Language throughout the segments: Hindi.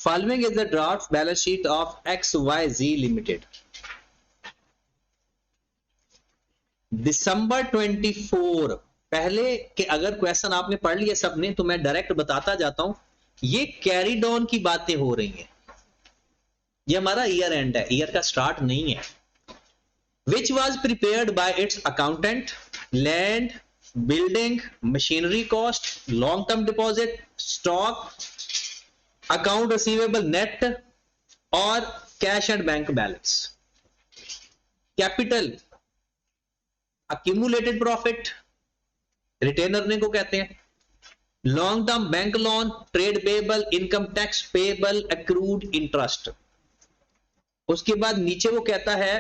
Following is the draft balance sheet of XYZ Limited. दिसंबर 24 पहले के अगर क्वेश्चन आपने पढ़ लिया सबने तो मैं डायरेक्ट बताता जाता हूं, ये कैरीड ऑन की बातें हो रही हैं, ये हमारा ईयर एंड है, ईयर का स्टार्ट नहीं है। Which was prepared by its accountant, land, building, machinery cost, long-term deposit, stock, account receivable net और cash and bank balance. Capital, accumulated profit, retained earning को कहते हैं, long term bank loan, trade payable, income tax payable, accrued interest. उसके बाद नीचे वो कहता है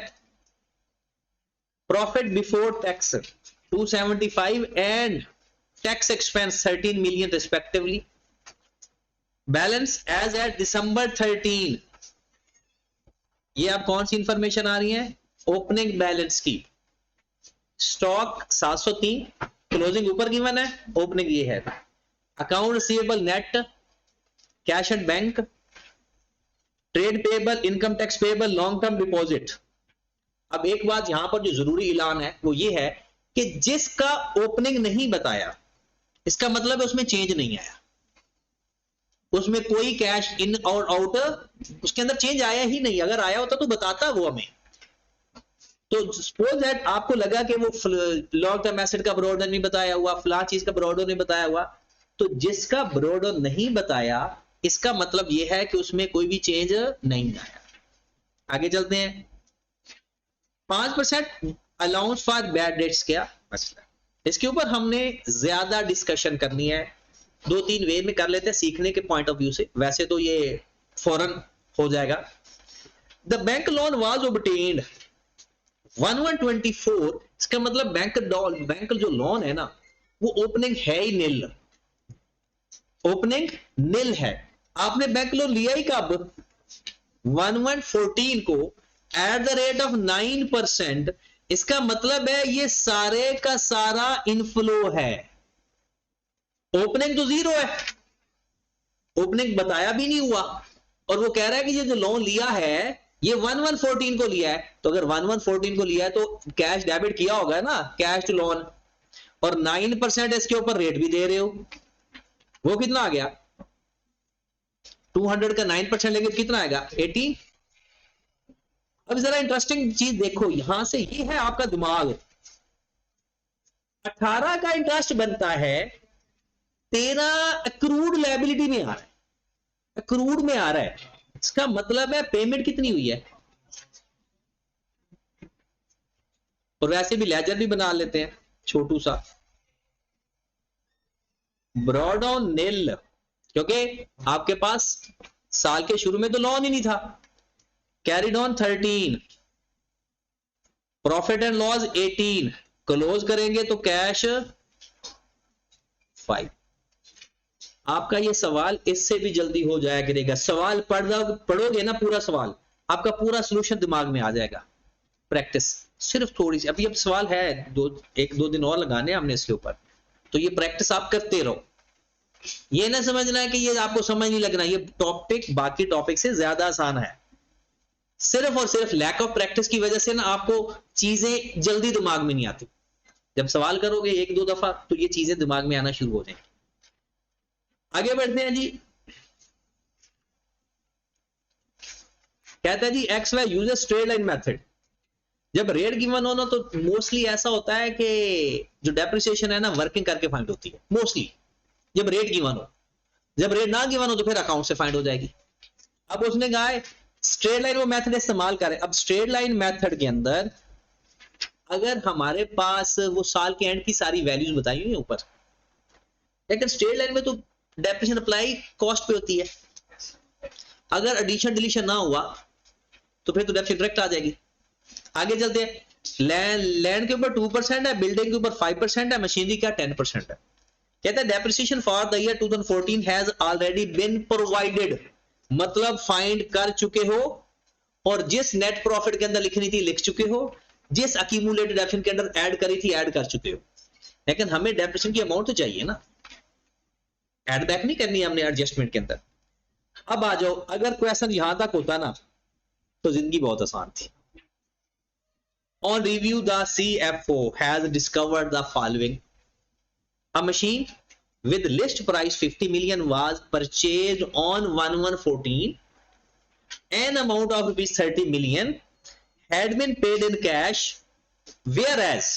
profit before tax 275 and tax expense 13 million respectively. Balance as at December 13, ये आप कौन सी इंफॉर्मेशन आ रही है, ओपनिंग बैलेंस की। स्टॉक 703, क्लोजिंग ऊपर गिवन है, ओपनिंग ये है। Account receivable net, cash and bank, trade payable, income tax payable, long term deposit. अब एक बात यहां पर जो जरूरी ऐलान है वो ये है कि जिसका ओपनिंग नहीं बताया, इसका मतलब है उसमें चेंज नहीं आया, उसमें कोई कैश इन और आउट उसके अंदर चेंज आया ही नहीं। अगर आया होता तो बताता वो हमें। तो सपोज दैट आपको लगा कि वो लॉन्ग टर्म एसेट का ब्रॉडर नहीं बताया हुआ, फला चीज का ब्रॉडर नहीं बताया हुआ, तो जिसका ब्रॉडर नहीं बताया इसका मतलब यह है कि उसमें कोई भी चेंज नहीं आया। आगे चलते हैं। 5% अलाउंस फॉर बैड डेट्स क्या मसला, इसके ऊपर हमने ज्यादा डिस्कशन करनी है, 2-3 वे में कर लेते हैं सीखने के पॉइंट ऑफ व्यू से, वैसे तो ये फौरन हो जाएगा। The bank loan was obtained 1124, इसका मतलब बैंक जो लोन है ना वो ओपनिंग है ही निल, ओपनिंग निल है। आपने बैंक लोन लिया ही कब, 1114 को एट द रेट ऑफ 9%, इसका मतलब है ये सारे का सारा इनफ्लो है, ओपनिंग तो जीरो है, ओपनिंग बताया भी नहीं हुआ, और वो कह रहा है कि ये जो लोन लिया है ये 1114 को लिया है, तो अगर 1114 को लिया है तो कैश डेबिट किया होगा ना, कैश टू लोन, और 9% इसके ऊपर रेट भी दे रहे हो, वो कितना आ गया, 200 का 9% लेंगे तो कितना आएगा, 18। अब जरा इंटरेस्टिंग चीज देखो, यहां से ये है आपका दिमाग, 18 का इंटरेस्ट बनता है, 13 अक्रूड लायबिलिटी में आ रहा है, अक्रूड में आ रहा है, इसका मतलब है पेमेंट कितनी हुई है। और वैसे भी लेजर भी बना लेते हैं छोटू सा, ब्रॉड ऑन निल, क्योंकि आपके पास साल के शुरू में तो लोन ही नहीं था। Carried on 13, profit and loss 18, close करेंगे तो कैश 5। आपका ये सवाल इससे भी जल्दी हो जाया करेगा, सवाल पढ़ोगे ना पूरा सवाल, आपका पूरा सॉल्यूशन दिमाग में आ जाएगा। प्रैक्टिस सिर्फ थोड़ी सी, अभी अब सवाल है 1-2 दिन और लगाने हमने इसके ऊपर, तो ये प्रैक्टिस आप करते रहो। ये ना समझना है कि ये आपको समझ नहीं लगना, ये टॉपिक बाकी टॉपिक से ज्यादा आसान है, सिर्फ और सिर्फ लैक ऑफ प्रैक्टिस की वजह से ना आपको चीजें जल्दी दिमाग में नहीं आती। जब सवाल करोगे 1-2 दफा तो ये चीजें दिमाग में आना शुरू हो जाएंगी। आगे बढ़ते हैं जी। कहता है जी XY uses straight line method. जब रेट गिवन हो ना तो मोस्टली ऐसा होता है कि जो डेप्रिसिएशन है ना वर्किंग करके फाइंड होती है मोस्टली, जब रेट गिवन हो। जब रेट ना गिवन हो तो फिर अकाउंट से फाइंड हो जाएगी। अब उसने कहा है स्ट्रेट लाइन वो मेथड इस्तेमाल करें। अब स्ट्रेट लाइन मेथड के अंदर अगर हमारे पास वो साल के एंड की सारी वैल्यूज बताई हुई है ऊपर, लेकिन स्ट्रेट लाइन में तो डेप्रिसिएशन अप्लाई कॉस्ट पे होती है, अगर एडिशन डिलीशन ना हुआ तो फिर तो डेप्रिसिएशन डायरेक्ट आ जाएगी। आगे चलते हैं। लैंड के ऊपर 2% है, बिल्डिंग के ऊपर 5% है, मशीनरी का 10% है। कहता है depreciation for the year 2014 has already been provided, मतलब फाइंड कर चुके हो, और जिस नेट प्रॉफिट के अंदर लिखनी थी लिख चुके हो, जिस अक्यूमुलेटेड डेप्रिसिएशन के अंदर ऐड करी थी ऐड कर चुके हो। लेकिन हमें डेप्रिसिएशन की अमाउंट तो चाहिए ना, ऐड बैक नहीं करनी है हमने एडजस्टमेंट के अंदर। अब आ जाओ, अगर क्वेश्चन यहां तक होता ना तो जिंदगी बहुत आसान थी। On review, the CFO has discovered the following: a machine with list price 50 million was purchased on 1114. An amount of rupees 30 million had been paid in cash, whereas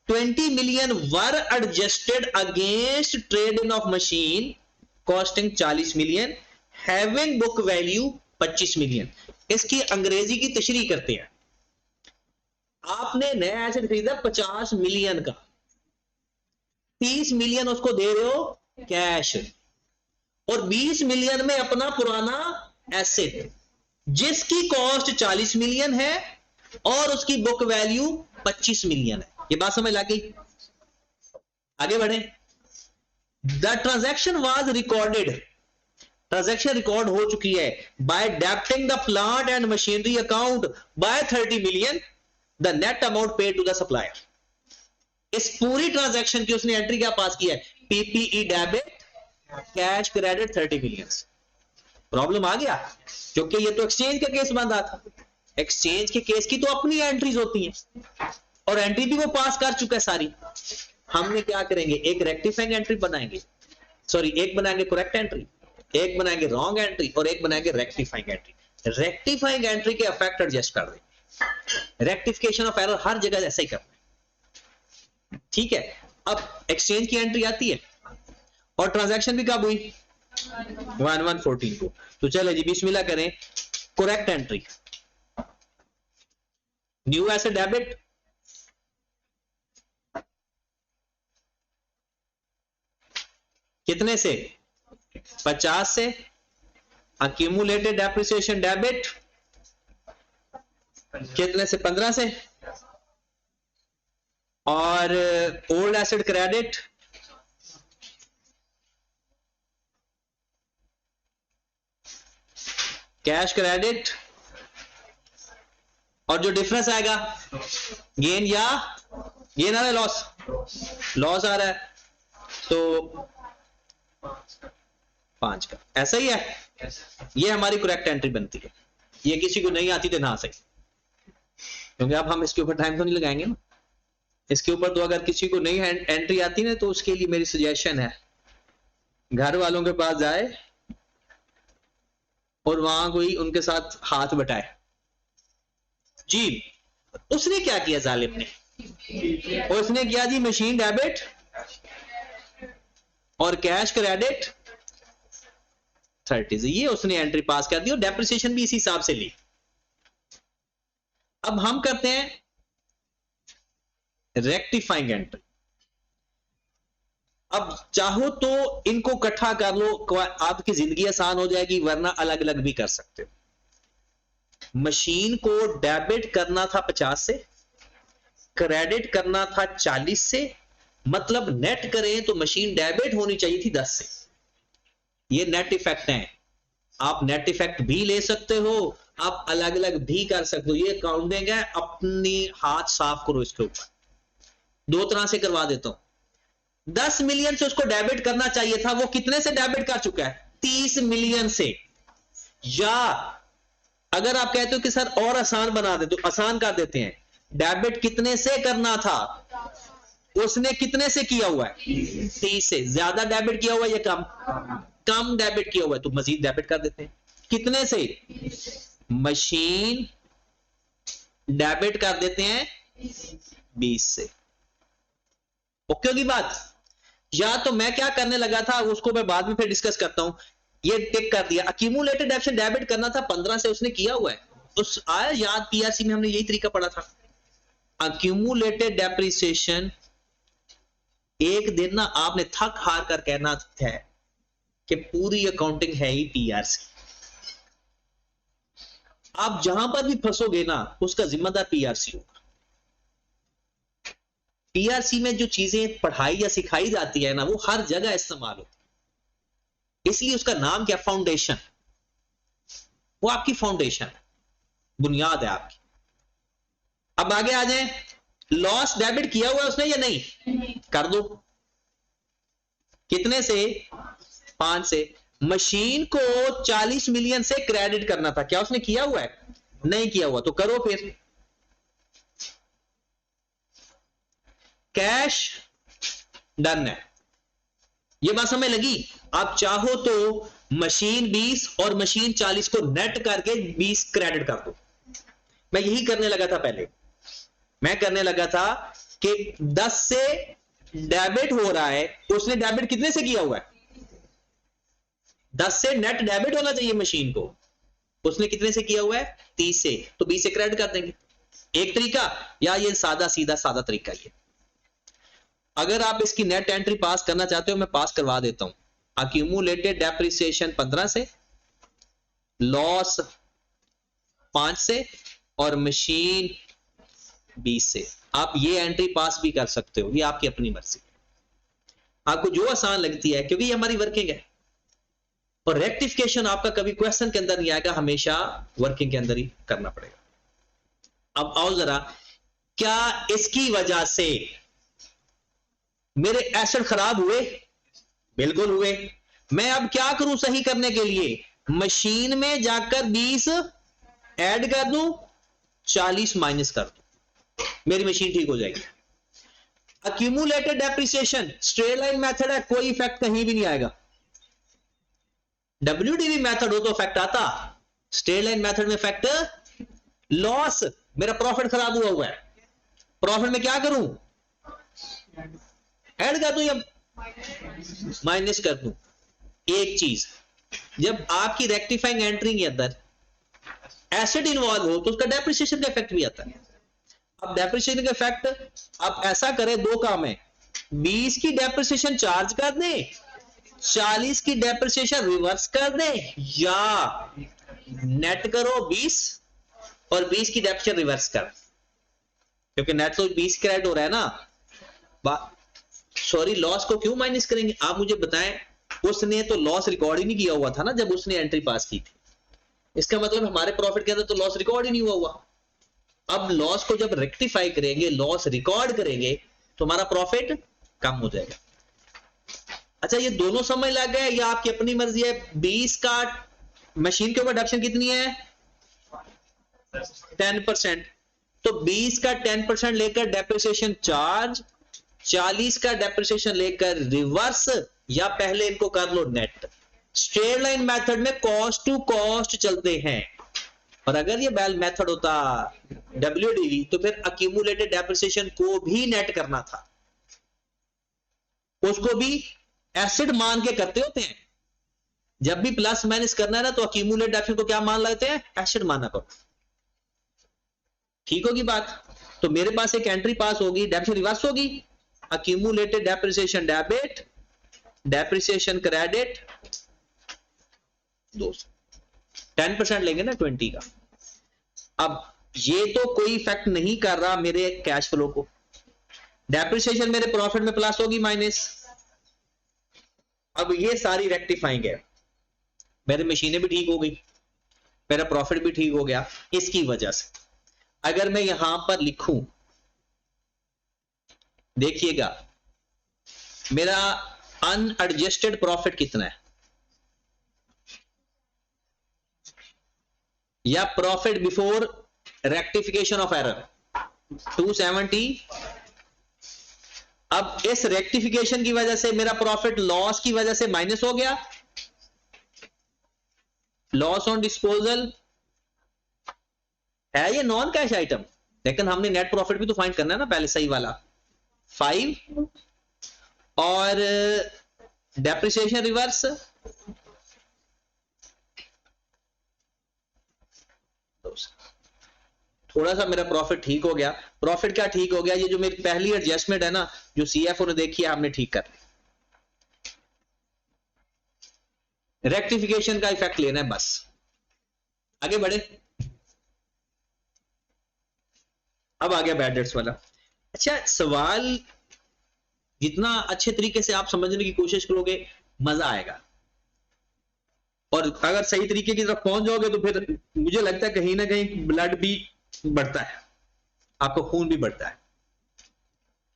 20 million were adjusted against trade-in of machine costing 40 million, having book value 25 million. इसकी अंग्रेजी की तशरीह करते हैं। आपने नया एसेट खरीदा 50 मिलियन का, 30 मिलियन उसको दे रहे हो कैश, और 20 मिलियन में अपना पुराना एसेट जिसकी कॉस्ट 40 मिलियन है और उसकी बुक वैल्यू 25 मिलियन है। ये बात समझ लग गई? आगे बढ़े। The transaction was recorded, transaction record हो चुकी है by debiting the plant and machinery account by 30 million, the net amount paid to the supplier. इस पूरी ट्रांजैक्शन की उसने एंट्री क्या पास किया है? PPE debit, cash credit 30 million. Problem आ गया, क्योंकि ये तो एक्सचेंज का केस बन रहा था। एक्सचेंज के केस की तो अपनी एंट्रीज होती हैं और एंट्री भी वो पास कर चुका है सारी। हमने क्या करेंगे, एक रेक्टिफाइंग एंट्री बनाएंगे, सॉरी एक बनाएंगे करेक्ट एंट्री, एक बनाएंगे रॉन्ग एंट्री और एक बनाएंगे रेक्टिफाइंग एंट्री। रेक्टिफाइंग एंट्री के इफेक्ट एडजस्ट कर दें, रेक्टिफिकेशन ऑफ एरर हर जगह ऐसा ही करना है। ठीक है, अब एक्सचेंज की एंट्री आती है और ट्रांजैक्शन भी कब हुई? 1114 को। तो चले जी बिस्मिल्लाह करें, correct entry, new asset debit, कितने से? 50 से। अक्यूमुलेटेड डेप्रिसिएशन डेबिट कितने से? 15 से। और old asset credit cash credit, और जो डिफरेंस आएगा गेन या गेन आ रहा है लॉस, लॉस आ रहा है तो 5 का। ऐसा ही है, ये हमारी करेक्ट एंट्री बनती है। ये किसी को नहीं आती तो ना सही, क्योंकि अब हम इसके ऊपर टाइम तो नहीं लगाएंगे ना। इसके ऊपर तो अगर किसी को नहीं एंट्री आती ना तो उसके लिए मेरी सजेशन है घर वालों के पास जाए और वहां कोई उनके साथ हाथ बटाए। जी उसने क्या किया जालिम ने? उसने किया जी मशीन डेबिट और कैश क्रेडिट 30 से, ये उसने एंट्री पास कर दी और डेप्रिसिएशन भी इसी हिसाब से ली। अब हम करते हैं रेक्टिफाइंग एंट्री। अब चाहो तो इनको इकट्ठा कर लो, आपकी जिंदगी आसान हो जाएगी, वरना अलग अलग भी कर सकते हो। मशीन को डेबिट करना था 50 से, क्रेडिट करना था 40 से, मतलब नेट करें तो मशीन डेबिट होनी चाहिए थी 10 से। ये नेट इफेक्ट है। आप नेट इफेक्ट भी ले सकते हो, आप अलग अलग भी कर सकते हो। ये काउंटिंग है, अपनी हाथ साफ करो इसके ऊपर। दो तरह से करवा देता हूं। 10 मिलियन से उसको डेबिट करना चाहिए था, वो कितने से डेबिट कर चुका है? 30 मिलियन से। या अगर आप कहते हो कि सर और आसान बना दे, तो आसान कर देते हैं। डेबिट कितने से करना था? उसने कितने से किया हुआ है? 30 से। ज्यादा डेबिट किया हुआ है या कम? कम डेबिट किया हुआ है, तो मजीद डेबिट कर देते हैं। कितने से? मशीन डेबिट कर देते हैं 20 से। ओके होगी बात? या तो मैं क्या करने लगा था उसको मैं बाद में फिर डिस्कस करता हूं। ये टिक कर दिया, अक्यूमुलेटेड डेप्रिसिएशन डेबिट करना था 15 से, उसने किया हुआ है। उस आया याद, पीआरसी में हमने यही तरीका पढ़ा था। अक्यूमुलेटेड डेप्रिसिएशन एक दिन ना आपने थक हार कर कहना है कि पूरी अकाउंटिंग है ही पीआरसी। आप जहां पर भी फंसोगे ना उसका जिम्मेदार पीआरसी होगा। पीआरसी में जो चीजें पढ़ाई या सिखाई जाती है ना वो हर जगह इस्तेमाल होती है, इसलिए उसका नाम क्या? फाउंडेशन। वो आपकी फाउंडेशन है, बुनियाद है आपकी। अब आगे आ जाए, लॉस डेबिट किया हुआ उसने या नहीं? कर दो। कितने से? 5 से। मशीन को 40 मिलियन से क्रेडिट करना था, क्या उसने किया हुआ है? नहीं किया हुआ, तो करो फिर। कैश डन है। ये बात समझ लगी? आप चाहो तो मशीन 20 और मशीन 40 को नेट करके 20 क्रेडिट कर दो। मैं यही करने लगा था पहले। मैं करने लगा था कि 10 से डेबिट हो रहा है, उसने डेबिट कितने से किया हुआ है? 10 से नेट डेबिट होना चाहिए मशीन को, उसने कितने से किया हुआ है? 30 से, तो 20 से क्रेडिट कर देंगे। एक तरीका, या ये सादा सीधा सादा तरीका ये। अगर आप इसकी नेट एंट्री पास करना चाहते हो, मैं पास करवा देता हूं। अक्यूमुलेटेड डेप्रिसिएशन 15 से, लॉस 5 से, और मशीन 20 से। आप ये एंट्री पास भी कर सकते हो, ये आपकी अपनी मर्जी, आपको जो आसान लगती है, क्योंकि ये हमारी वर्किंग है। और रेक्टिफिकेशन आपका कभी क्वेश्चन के अंदर नहीं आएगा, हमेशा वर्किंग के अंदर ही करना पड़ेगा। अब आओ जरा, क्या इसकी वजह से मेरे एसेट खराब हुए? बिल्कुल हुए। मैं अब क्या करूं सही करने के लिए? मशीन में जाकर 20 ऐड कर दूं, 40 माइनस कर दूं, मेरी मशीन ठीक हो जाएगी। Accumulated depreciation straight line method है, कोई इफेक्ट कहीं भी नहीं आएगा। WDV मेथड हो तो इफेक्ट आता, स्ट्रेट लाइन मेथड में इफेक्ट, लॉस, मेरा प्रॉफिट खराब हुआ है, प्रॉफिट में क्या करूं? ऐड कर दूं या माइनस कर दूं? एक चीज, जब आपकी रेक्टिफाइंग एंट्री के अंदर एसेट इन्वॉल्व हो तो उसका डेप्रिसिएशन का इफेक्ट भी आता है। अब डेप्रिसिएशन का इफेक्ट आप ऐसा करें, दो काम है, 20 की डेप्रिसिएशन चार्ज कर दें, 40 की डेप्रिसिएशन रिवर्स कर दें, या नेट करो 20 और 20 की डेप्रिसिएशन रिवर्स कर, क्योंकि नेट तो 20 क्रेडिट हो रहा है ना। सॉरी, लॉस को क्यों माइनस करेंगे? आप मुझे बताएं, उसने तो लॉस रिकॉर्ड ही नहीं किया हुआ था ना जब उसने एंट्री पास की थी। इसका मतलब हमारे प्रॉफिट के अंदर तो लॉस रिकॉर्ड ही नहीं हुआ। अब लॉस को जब रेक्टिफाई करेंगे, लॉस रिकॉर्ड करेंगे, तो हमारा प्रॉफिट कम हो जाएगा। अच्छा, ये दोनों समझ लग गए, या आपकी अपनी मर्जी है? 20 का मशीन के ऊपर डेप्रिसिएशन कितनी है? 10%। तो 20 का 10% लेकर डेप्रिसिएशन चार्ज, 40 का डेप्रिसिएशन लेकर रिवर्स, या पहले इनको कर लो नेट। स्ट्रेट लाइन मेथड में कॉस्ट टू कॉस्ट चलते हैं, और अगर ये बैल मेथड होता WDV तो फिर अक्यूमुलेटेड डेप्रिसिएशन को भी नेट करना था, उसको भी एसिड मान के करते होते हैं। जब भी प्लस माइनस करना है ना, तो अक्यूमुलेटेड डेप्रिसिएशन को क्या मान लेते हैं? एसिड माना करो। ठीक होगी बात? तो मेरे पास एक एंट्री पास होगी, डेप्रिसिएशन रिवर्स होगी, accumulated depreciation debit, depreciation credit, 10% लेंगे ना 20 का। अब ये तो कोई इफेक्ट नहीं कर रहा मेरे कैश फ्लो को, डेप्रिसिएशन मेरे प्रॉफिट में प्लस होगी माइनस। अब ये सारी रेक्टिफाइंग है, मेरी मशीनें भी ठीक हो गई, मेरा प्रॉफिट भी ठीक हो गया। इसकी वजह से अगर मैं यहां पर लिखूं, देखिएगा मेरा अनएडजस्टेड प्रॉफिट कितना है, या profit before rectification of error 270। अब इस रेक्टिफिकेशन की वजह से मेरा प्रॉफिट लॉस की वजह से माइनस हो गया, लॉस ऑन डिस्पोजल है, ये नॉन कैश आइटम, लेकिन हमने नेट प्रॉफिट भी तो फाइंड करना है ना पहले, सही वाला 5, और डेप्रिसिएशन रिवर्स थोड़ा सा मेरा प्रॉफिट ठीक हो गया। प्रॉफिट क्या ठीक हो गया? ये जो मेरी पहली एडजस्टमेंट है ना, जो CFO ने देखी है, हमने ठीक कर ली। रेक्टिफिकेशन का इफेक्ट लेना है बस। आगे बढ़े। अब आ गया बैड डेट्स वाला। अच्छा, सवाल जितना अच्छे तरीके से आप समझने की कोशिश करोगे, मजा आएगा, और अगर सही तरीके की तरफ पहुंच जाओगे तो फिर मुझे लगता है कहीं ना कहीं ब्लड भी बढ़ता है, आपका खून भी बढ़ता है,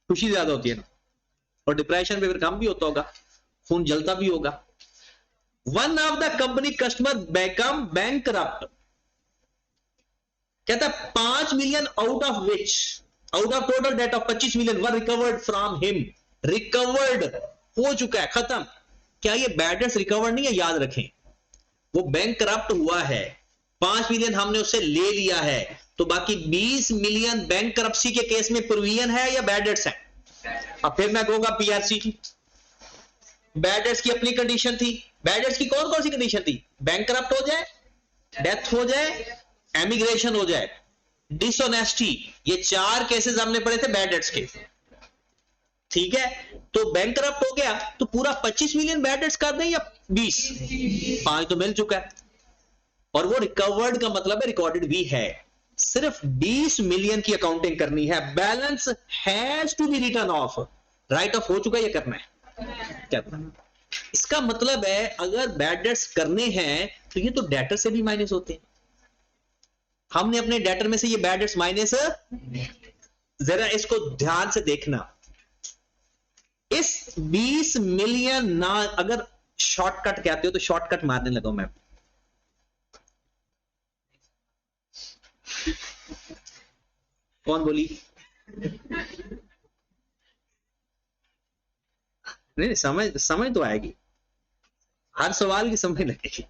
खुशी ज्यादा होती है ना, और डिप्रेशन पे फिर कम भी होता होगा, खून जलता भी होगा। One of the company customer become bankrupt, कहता है 5 million out of which, out of total date of 25 million were recovered from him, recovered हो चुका है, खत्म। क्या ये बैड डेट्स रिकवर्ड नहीं है, याद रखें, वो बैंकरप्ट हुआ है, 5 मिलियन हमने उससे ले लिया है, तो बाकी 20 मिलियन बैंकरप्सी के केस में प्रोविजन है या बैड डेट्स है। अब फिर मैं कहूंगा पीआरसी की बैड डेट्स की अपनी कंडीशन थी, बैड डेट्स की कौन कौन सी कंडीशन थी, बैंकरप्ट हो जाए, डेथ हो जाए, एमिग्रेशन हो जाए, डिसऑनेस्टी, ये 4 केसेस हमने पढ़े थे बैड डेट्स के, ठीक है। तो बैंकरप्ट हो गया तो पूरा 25 मिलियन बैड डेट्स कर दें या 20, 5 तो मिल चुका है, और वो रिकवर्ड का मतलब है रिकॉर्डेड भी है, सिर्फ 20 मिलियन की अकाउंटिंग करनी है, balance has to be written off, write off हो चुका है, ये करना है, क्या करना है? इसका मतलब है अगर बैड डेट्स करने हैं तो ये तो डेटर से भी माइनस होते हैं, हमने अपने डेटर में से ये बैड डेट्स माइनस, जरा इसको ध्यान से देखना, इस 20 मिलियन ना, अगर शॉर्टकट कहते हो तो शॉर्टकट मारने लगा मैं, कौन बोली, नहीं समझ समझ तो आएगी, हर सवाल की समझ लगेगी।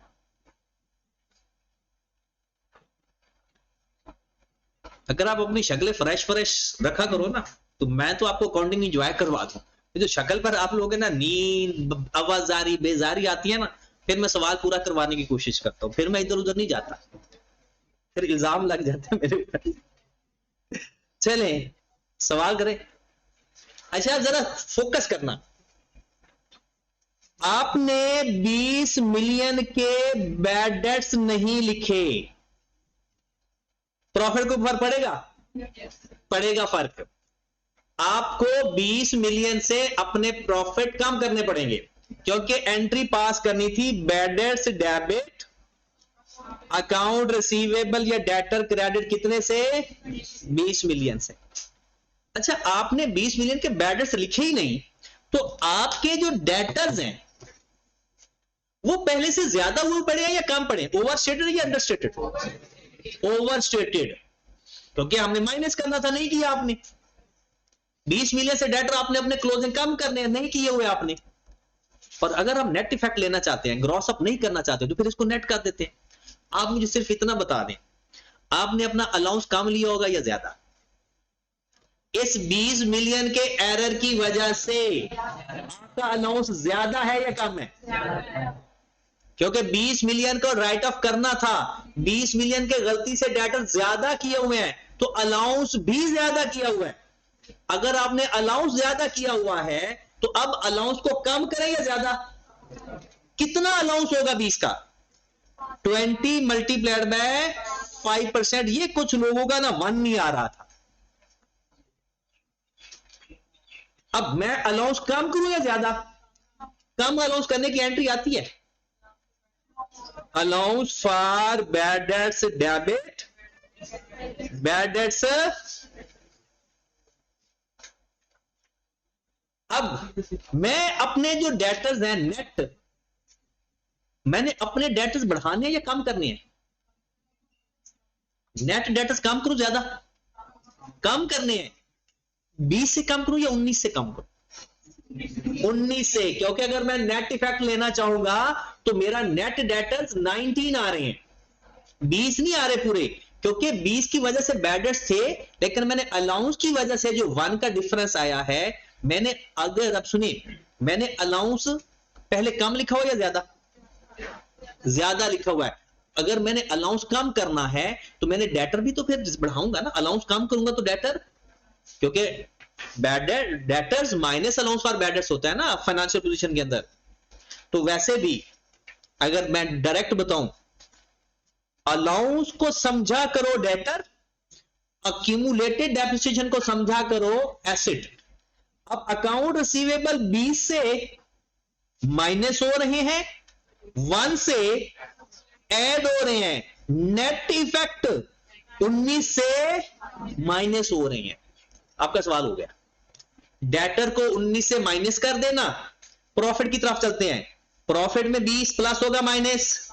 अगर आप अपनी शक्लें फ्रेश फ्रेश रखा करो ना, तो मैं तो आपको अकाउंटिंग इंजॉय करवा दूं, जो शक्ल पर आप लोग है ना, नींद आवाजारी बेजारी आती है ना, फिर मैं सवाल पूरा करवाने की कोशिश करता हूं, फिर मैं इधर उधर नहीं जाता, फिर इल्जाम लग जाता है मेरे ऊपर। चले सवाल करें। अच्छा जरा फोकस करना, आपने 20 मिलियन के बैड डेट्स नहीं लिखे, प्रॉफिट को फर्क पड़ेगा, पड़ेगा फर्क, आपको 20 मिलियन से अपने प्रॉफिट कम करने पड़ेंगे, क्योंकि एंट्री पास करनी थी bad debts debit account receivable या डेटर क्रेडिट कितने से, 20 मिलियन से। अच्छा आपने 20 मिलियन के बैड डेट्स लिखे ही नहीं, तो आपके जो डेटर्स हैं वो पहले से ज्यादा हुए पड़े हैं या कम पड़े, ओवर स्टेटेड या अंडर स्टेटेड, ओवर स्टेटेड, क्योंकि हमने माइनस करना था, नहीं किया आपने, 20 मिलियन से डेटर आपने अपने क्लोजिंग कम करने हैं, नहीं किए हुए आपने। और अगर हम नेट इफेक्ट लेना चाहते हैं, ग्रॉस अप नहीं करना चाहते, तो फिर इसको नेट कर देते हैं। आप मुझे सिर्फ इतना बता दें, आपने अपना अलाउंस कम लिया होगा या ज्यादा, इस 20 मिलियन के एरर की वजह से आपका अलाउंस ज्यादा है या कम है, क्योंकि 20 मिलियन को राइट ऑफ करना था, 20 मिलियन के गलती से डेटर ज्यादा किए हुए हैं, तो अलाउंस भी ज्यादा किया हुआ है। अगर आपने अलाउंस ज्यादा किया हुआ है तो अब अलाउंस को कम करें या ज्यादा, कितना अलाउंस होगा 20 का, 20 मल्टीप्लाइड बाय 5%, ये कुछ लोगों का ना मन नहीं आ रहा था। अब मैं अलाउंस कम करूं या ज्यादा, कम अलाउंस करने की एंट्री आती है, allowance for bad dates debit, bad debts, अब मैं अपने जो डेटर्स हैं नेट, मैंने अपने डेटर्स बढ़ाने हैं या कम करने हैं, नेट डेटर्स कम करूं ज्यादा, कम करने हैं, 20 से कम करूं या 19 से कम करूं, 19 से, क्योंकि अगर मैं नेट इफेक्ट लेना चाहूंगा तो मेरा नेट डेटर्स 19 आ रहे हैं, 20 नहीं आ रहे पूरे, क्योंकि 20 की वजह से बैड डेट्स थे, लेकिन मैंने अलाउंस की वजह से जो 1 का डिफरेंस आया है, मैंने, अगर अब सुनिए, मैंने अलाउंस पहले कम लिखा हुआ या ज्यादा, ज्यादा लिखा हुआ है, अगर मैंने अलाउंस कम करना है तो मैंने डेटर भी तो फिर बढ़ाऊंगा ना, अलाउंस कम करूंगा तो डेटर, क्योंकि bad debtors minus allowance for bad dates होता है ना फाइनेंशियल पोजीशन के अंदर। तो वैसे भी अगर मैं डायरेक्ट बताऊं, अलाउंस को समझा करो डेटर, अक्यूमुलेटेड डेप्रिसिएशन को समझा करो एसेट। अब अकाउंट रिसीवेबल 20 से माइनस हो रहे हैं, 1 से ऐड हो रहे हैं, नेट इफेक्ट 19 से माइनस हो रहे हैं। आपका सवाल हो गया, डेटर को 19 से माइनस कर देना, प्रॉफिट की तरफ चलते हैं, प्रॉफिट में 20 प्लस होगा माइनस,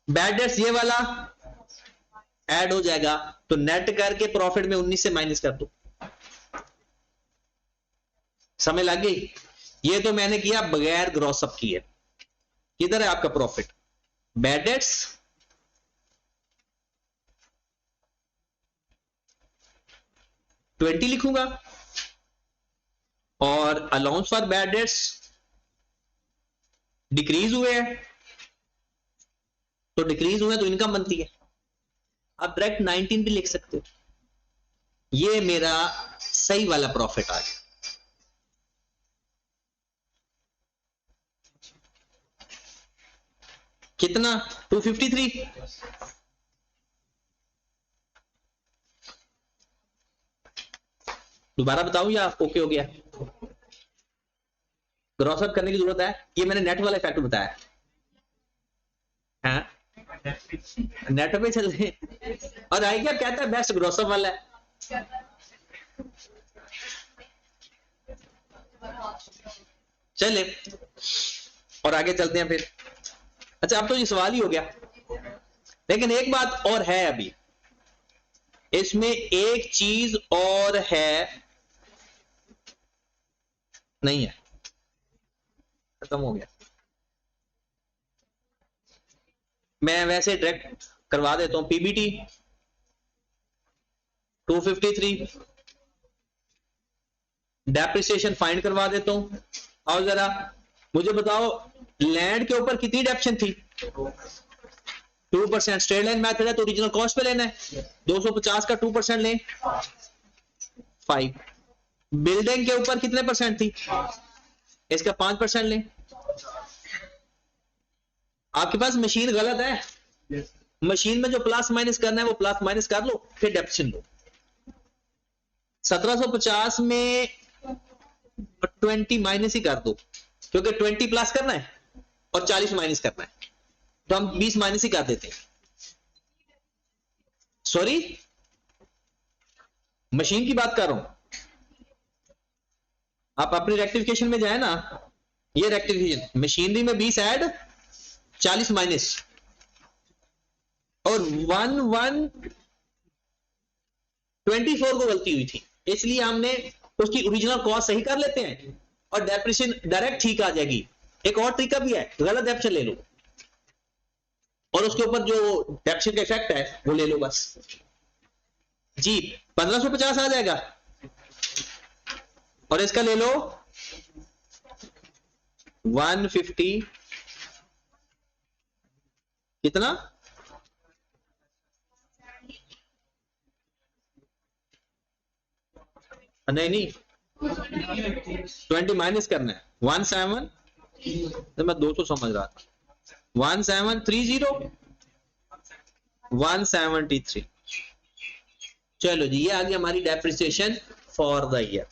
बैड डेट्स ये वाला ऐड हो जाएगा, तो नेट करके प्रॉफिट में 19 से माइनस कर दो। समझ लग गई? ये तो मैंने किया बगैर ग्रॉसअप किए। किधर है आपका प्रॉफिट? बैड डेट्स, $20 लिखूंगा, और allowance for bad dates decrease हुए हैं, तो डिक्रीज हुए तो इनकम बनती है। आप डायरेक्ट 19 भी लिख सकते हो। ये मेरा सही वाला प्रॉफिट आ गया। कितना? 253। दोबारा बताऊं या ओके हो गया? ग्रॉसअप करने की जरूरत है? ये मैंने नेट वाला इफेक्ट बताया। हाँ, नेट पे चल रहे। और आई क्या कहता है बेस्ट ग्रॉसअप वाला है। चले और आगे चलते हैं फिर। अच्छा, अब तो ये सवाल ही हो गया, लेकिन एक बात और है अभी इसमें, एक चीज और है। नहीं है, खत्म हो गया। मैं वैसे डायरेक्ट करवा देता हूं। पीबीटी 253, डेप्रिसिएशन फाइंड करवा देता हूं। और जरा मुझे बताओ, लैंड के ऊपर कितनी डेप्शन थी? 2%। स्ट्रेट लाइन मेथड है तो ओरिजिनल कॉस्ट पे लेना है। 250 का 2% लें, 5। बिल्डिंग के ऊपर कितने परसेंट थी? इसका 5% लें। आपके पास मशीन गलत है, मशीन में जो प्लस माइनस करना है वो प्लस माइनस कर लो, फिर डेप्शन लो। 1750 में 20 माइनस ही कर दो, क्योंकि 20 प्लस करना है और 40 माइनस करना है, तो हम 20 माइनस ही कर देते हैं। सॉरी, मशीन की बात कर रहा हूं। आप अपनी रेक्टिफिकेशन में जाए ना, ये रेक्टिफिकेशन मशीनरी में 20 ऐड 40 माइनस, और 1124 को गलती हुई थी, इसलिए हमने उसकी ओरिजिनल कॉस्ट सही कर लेते हैं और डेप्रिसिएशन डायरेक्ट ठीक आ जाएगी। एक और तरीका भी है, गलत डेप्शन ले लो और उसके ऊपर जो डेप्शन का इफेक्ट है वो ले लो बस जी। 1550 आ जाएगा, और इसका ले लो 150, कितना? नहीं 20 माइनस करना है। 17, तो मैं 200 समझ रहा था। 1730, 173। चलो जी, ये आ गई हमारी depreciation for the year.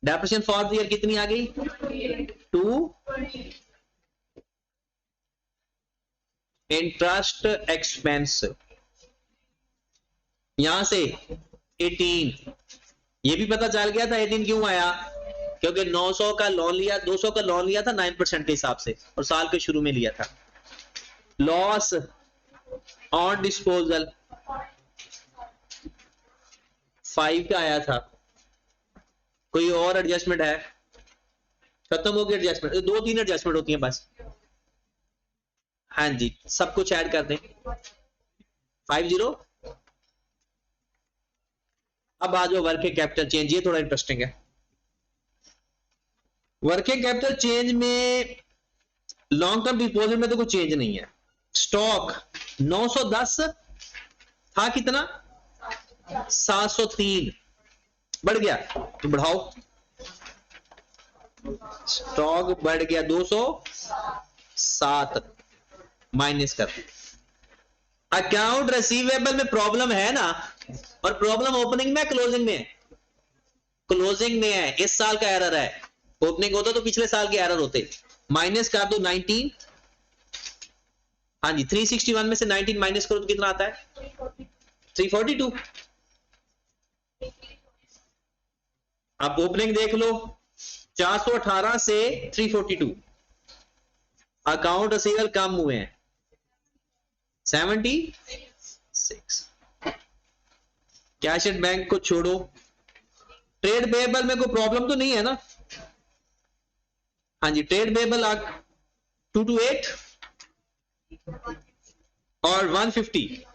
Depreciation for the year कितनी आ गई? 2। इंटरेस्ट एक्सपेंस यहां से 18। ये भी पता चल गया था 18 क्यों आया, क्योंकि 900 का लोन लिया, 200 का लोन लिया था 9% के हिसाब से, और साल के शुरू में लिया था। लॉस ऑन डिस्पोजल 5 का आया था। कोई और एडजस्टमेंट है? खत्म हो गया एडजस्टमेंट। 2-3 एडजस्टमेंट होती है बस। हाँ जी, सब कुछ ऐड कर दें 50। अब आ जाओ वर्किंग कैपिटल चेंज, ये थोड़ा इंटरेस्टिंग है। वर्किंग कैपिटल चेंज में लॉन्ग टर्म डिपोजिट में तो कोई चेंज नहीं है। स्टॉक 910 था, कितना? 703, बढ़ गया तो बढ़ाओ। स्टॉक बढ़ गया 207, माइनस कर। अकाउंट रिसीवेबल में प्रॉब्लम है ना, और प्रॉब्लम ओपनिंग में क्लोजिंग में है? क्लोजिंग में है, इस साल का एरर है। ओपनिंग होता तो पिछले साल के एरर होते। माइनस कर दो 19। हाँ जी, 361 में से 19 माइनस करो तो कितना आता है? 342। आप ओपनिंग देख लो, 418 से 342 अकाउंट रिसीवेबल कम हुए हैं 76। कैश एट बैंक को छोड़ो, ट्रेड पेएबल में कोई प्रॉब्लम तो नहीं है ना? हाँ जी, ट्रेड पेएबल 228 और 150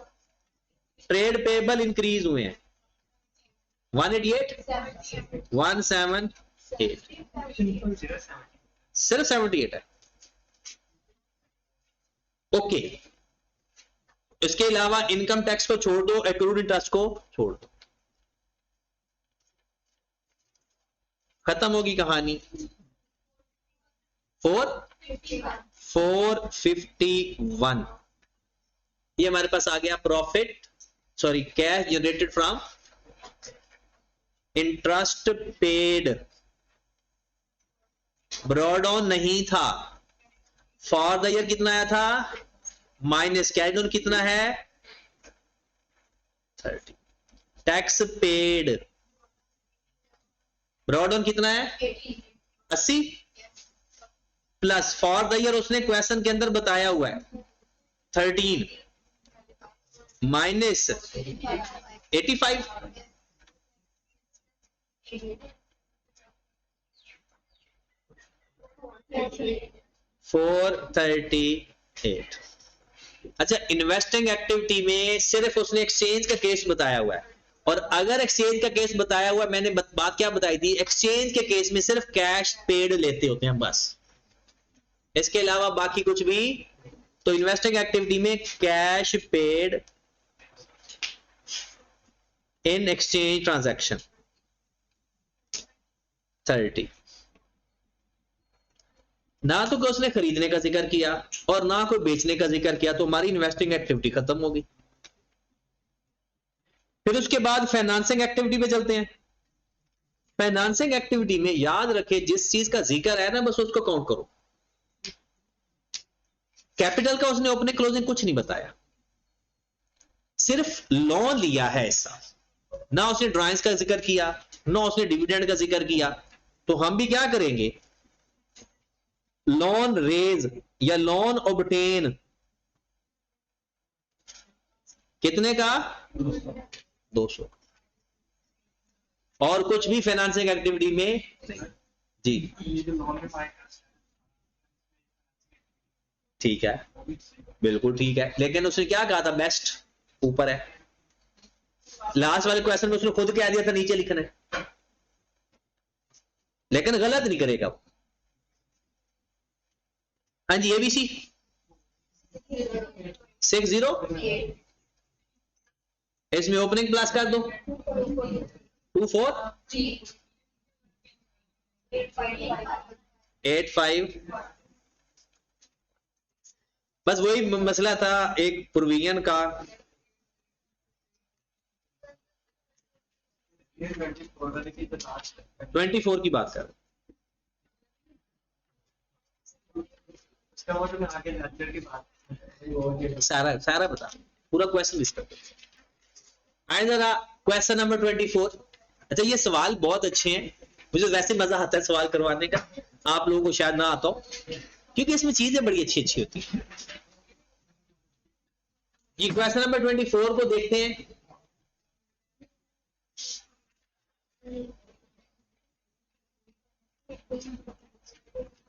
ट्रेड पेएबल इंक्रीज हुए हैं 188 178 सिर्फ 78 है। ओके, इसके अलावा इनकम टैक्स को छोड़ दो, एक्रूड इंटरेस्ट को छोड़ दो, खत्म होगी कहानी। 451 ये हमारे पास आ गया profit, sorry cash generated from interest paid. Broad on नहीं था, फॉर द ईयर कितना आया था माइनस, कैश ऑन कितना है 30, टैक्स पेड ब्रॉड ऑन कितना है 80 प्लस फॉर द ईयर उसने क्वेश्चन के अंदर बताया हुआ है 13 माइनस 85 438। अच्छा, इन्वेस्टिंग एक्टिविटी में सिर्फ उसने एक्सचेंज का केस बताया हुआ है, और अगर एक्सचेंज का केस बताया हुआ, मैंने बात क्या बताई थी, एक्सचेंज के केस में सिर्फ कैश पेड लेते होते हैं बस, इसके अलावा बाकी कुछ भी। तो इन्वेस्टिंग एक्टिविटी में cash paid in exchange transaction 30, ना तो कोई उसने खरीदने का जिक्र किया और ना कोई बेचने का जिक्र किया, तो हमारी इन्वेस्टिंग एक्टिविटी खत्म होगी। फिर उसके बाद फाइनेंसिंग एक्टिविटी पे चलते हैं। फाइनेंसिंग एक्टिविटी में याद रखे जिस चीज का जिक्र है ना बस उसको काउंट करो। कैपिटल का उसने ओपनिंग क्लोजिंग कुछ नहीं बताया, सिर्फ लोन लिया है ऐसा, ना उसने ड्राइंग्स का जिक्र किया ना उसने डिविडेंड का जिक्र किया। तो हम भी क्या करेंगे, लोन रेज या लोन ऑब्टेन कितने का 200, और कुछ भी फाइनेंसिंग एक्टिविटी में जी ठीक है, बिल्कुल ठीक है, लेकिन उसने क्या कहा था बेस्ट ऊपर है, लास्ट वाले क्वेश्चन में उसने खुद क्या दिया था नीचे लिखना है, लेकिन गलत नहीं करेगा वो। हाँ जी, एबीसी 60, इसमें ओपनिंग प्लस कर दो 2485, बस वही मसला था एक प्रोविजन का। 24 की बात कर, सारा बता, पूरा क्वेश्चन लिस्ट कर। आए जरा क्वेश्चन नंबर 24। अच्छा, ये सवाल बहुत अच्छे हैं, मुझे वैसे मजा आता है सवाल करवाने का, आप लोगों को शायद ना आता हो क्योंकि इसमें चीजें बड़ी अच्छी अच्छी होती हैं। ये क्वेश्चन नंबर 24 को देखते हैं।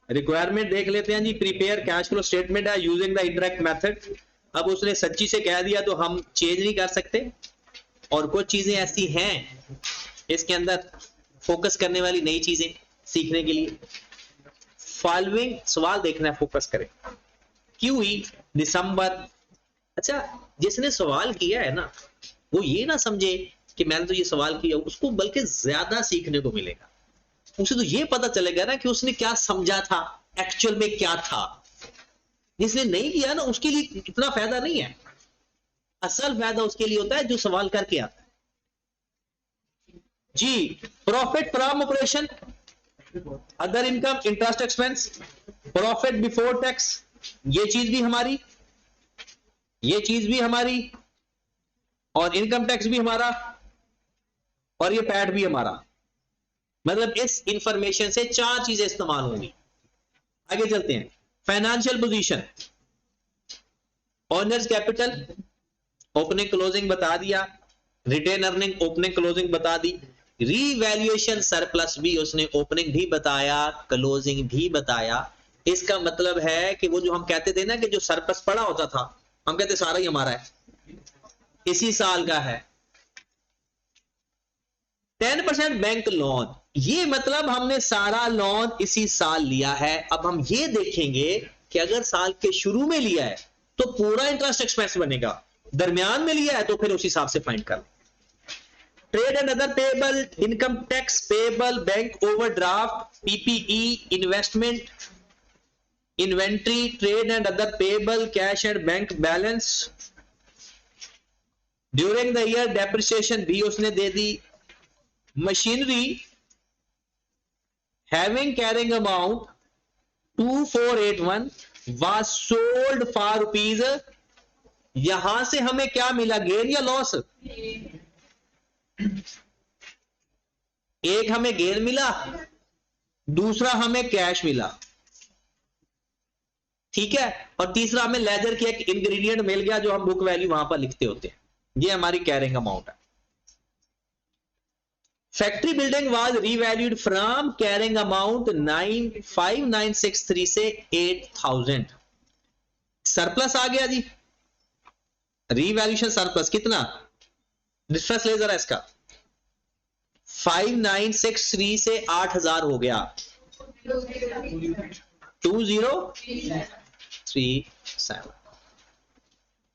रिक्वायरमेंट देख लेते हैं जी। प्रिपेयर कैश फ्लो स्टेटमेंट है यूजिंग द इंडायरेक्ट मेथड। अब उसने सच्ची से कह दिया तो हम चेंज नहीं कर सकते, और कुछ चीजें ऐसी हैं इसके अंदर फोकस करने वाली नई चीजें सीखने के लिए। फॉलोइंग सवाल देखना है, फोकस करें। क्यूई दिसंबर। अच्छा, जिसने सवाल किया है ना वो ये ना समझे कि मैंने तो ये सवाल किया, उसको बल्कि ज्यादा सीखने को मिलेगा। उसे तो ये पता चलेगा ना कि उसने क्या समझा था, एक्चुअल में क्या था। जिसने नहीं किया ना उसके लिए इतना फायदा नहीं है, असल फायदा उसके लिए होता है जो सवाल करके आता है जी। Profit from operation, other income, interest expense, profit before tax, ये चीज भी हमारी, ये चीज भी हमारी, और इनकम टैक्स भी हमारा, और ये पैट भी हमारा। मतलब इस इंफॉर्मेशन से 4 चीजें इस्तेमाल होंगी। आगे चलते हैं। Financial position, owners capital opening closing बता दिया, रिटेन अर्निंग ओपनिंग क्लोजिंग बता दी, रीवैल्यूएशन सरप्लस भी उसने ओपनिंग भी बताया, क्लोजिंग भी बताया। इसका मतलब है कि वो जो हम कहते थे ना कि जो सरप्लस पड़ा होता था, हम कहते सारा ही हमारा है, इसी साल का है। 10% बैंक लोन, ये मतलब हमने सारा लोन इसी साल लिया है। अब हम ये देखेंगे कि अगर साल के शुरू में लिया है तो पूरा इंटरेस्ट एक्सपेंस बनेगा, दरमियान में लिया है तो फिर उस हिसाब से फाइंड कर। Trade and other payable, income tax payable, bank overdraft, PPE, investment, inventory, trade and other payable, cash and bank balance. During the year depreciation भी उसने दे दी। Machinery having carrying amount 2481 was sold for rupees, यहां से हमें क्या मिला, गेन या लॉस? एक हमें गेन मिला, दूसरा हमें कैश मिला, ठीक है, और तीसरा हमें लेजर की एक इंग्रेडिएंट मिल गया जो हम बुक वैल्यू वहां पर लिखते होते हैं। ये हमारी कैरिंग अमाउंट है। Factory building was revalued from carrying amount 95963 से 8000। सरप्लस आ गया जी, रीवैल्यूएशन सरप्लस कितना, डिफरेंस ले जरा इसका, 5963 से 8000 हो गया, 2037।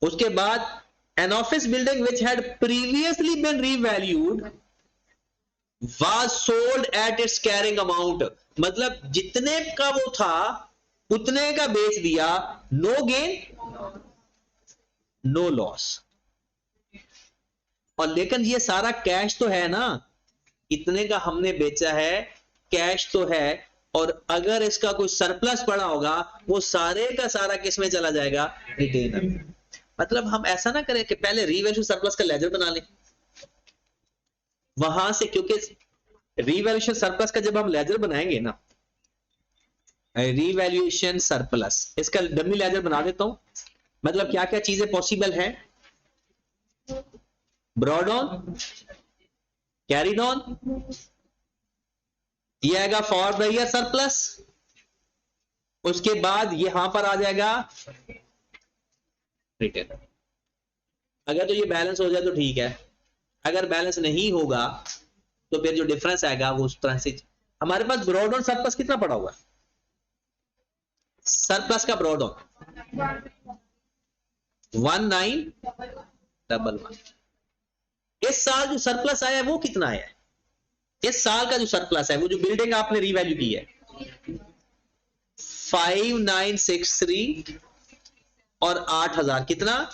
उसके बाद an office building which had previously been revalued was sold at its carrying amount, मतलब जितने का वो था उतने का बेच दिया, नो गेन नो लॉस। और लेकिन ये सारा कैश तो है ना, इतने का हमने बेचा है, कैश तो है, और अगर इसका कोई सरप्लस पड़ा होगा वो सारे का सारा किस में चला जाएगा, रिटेनर। मतलब हम ऐसा ना करें कि पहले रीवैल्यूएशन सरप्लस का लेजर बना लें वहां से, क्योंकि रीवैल्यूएशन सरप्लस का जब हम लेजर बनाएंगे ना, रीवैल्यूएशन सरप्लस, इसका डमी लेजर बना देता हूं। मतलब क्या क्या चीजें पॉसिबल है, ब्रॉड ऑन, कैरीड ऑन, ये आएगा फॉर द ईयर सरप्लस, उसके बाद यहां पर आ जाएगा रिटेनर। अगर तो ये बैलेंस हो जाए तो ठीक है, अगर बैलेंस नहीं होगा तो फिर जो डिफरेंस आएगा वो उस तरह से। हमारे पास ब्रॉड ऑन सरप्लस कितना पड़ा हुआ है, सरप्लस का ब्रॉड ऑन 1911। इस साल जो सरप्लस आया है वो कितना आया है, इस साल का जो सरप्लस है, वो जो बिल्डिंग आपने रीवैल्यू की है 5963 और 8000 कितना,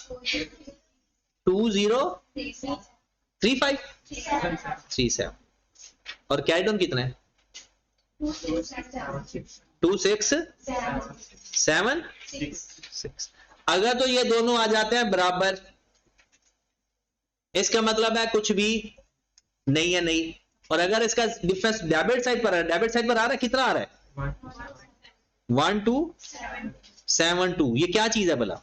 203537। और कैरिड ऑन कितना है, 2676। अगर तो ये दोनों आ जाते हैं बराबर, इसका मतलब है कुछ भी नहीं है, नहीं। और अगर इसका डिफरेंस डेबिट साइड पर है, डेबिट साइड पर आ रहा है, कितना आ रहा है, 1272। ये क्या चीज है भला,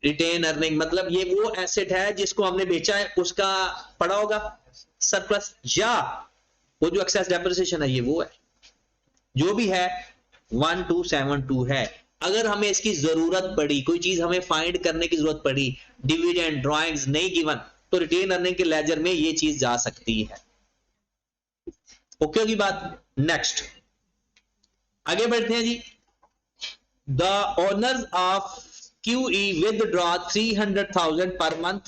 रिटेन अर्निंग। मतलब ये वो एसेट है जिसको हमने बेचा है, उसका पड़ा होगा सरप्लस, या वो जो एक्सेस डेप्रिसिएशन है ये वो है, जो भी है 1272 है। अगर हमें इसकी जरूरत पड़ी, कोई चीज हमें फाइंड करने की जरूरत पड़ी, डिविडेंड ड्राइंग्स नहीं गिवन, तो रिटेन अर्निंग के लेजर में ये चीज जा सकती है। ओके होगी बात। नेक्स्ट आगे बढ़ते हैं जी। The owners of QE withdraw 300,000 per month.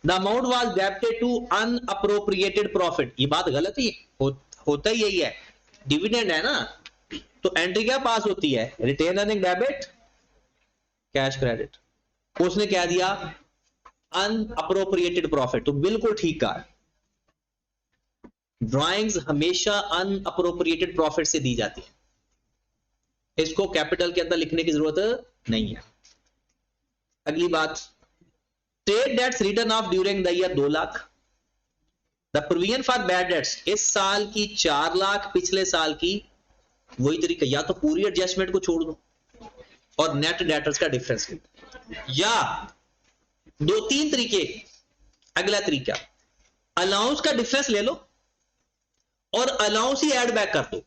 The amount was debited to unappropriated profit. ये बात गलत ही होता ही यही है, डिविडेंड है ना, तो एंट्री क्या पास होती है, retain earning debit, cash credit. उसने क्या दिया, अनअप्रोप्रिएटेड प्रॉफिट, तो बिल्कुल ठीक कहा। ड्राइंग्स हमेशा अनअप्रोप्रिएटेड प्रॉफिट से दी जाती है, इसको कैपिटल के अंदर लिखने की जरूरत नहीं है। अगली बात, trade debts written off during the year 2 lakh, the provision for bad debts, इस साल की 4 लाख, पिछले साल की, वही तरीका, या तो पूरी एडजस्टमेंट को छोड़ दो और नेट डेटर्स का डिफरेंस, या 2-3 तरीके। अगला तरीका, अलाउंस का डिफरेंस ले लो और अलाउंस ही ऐड बैक कर दो।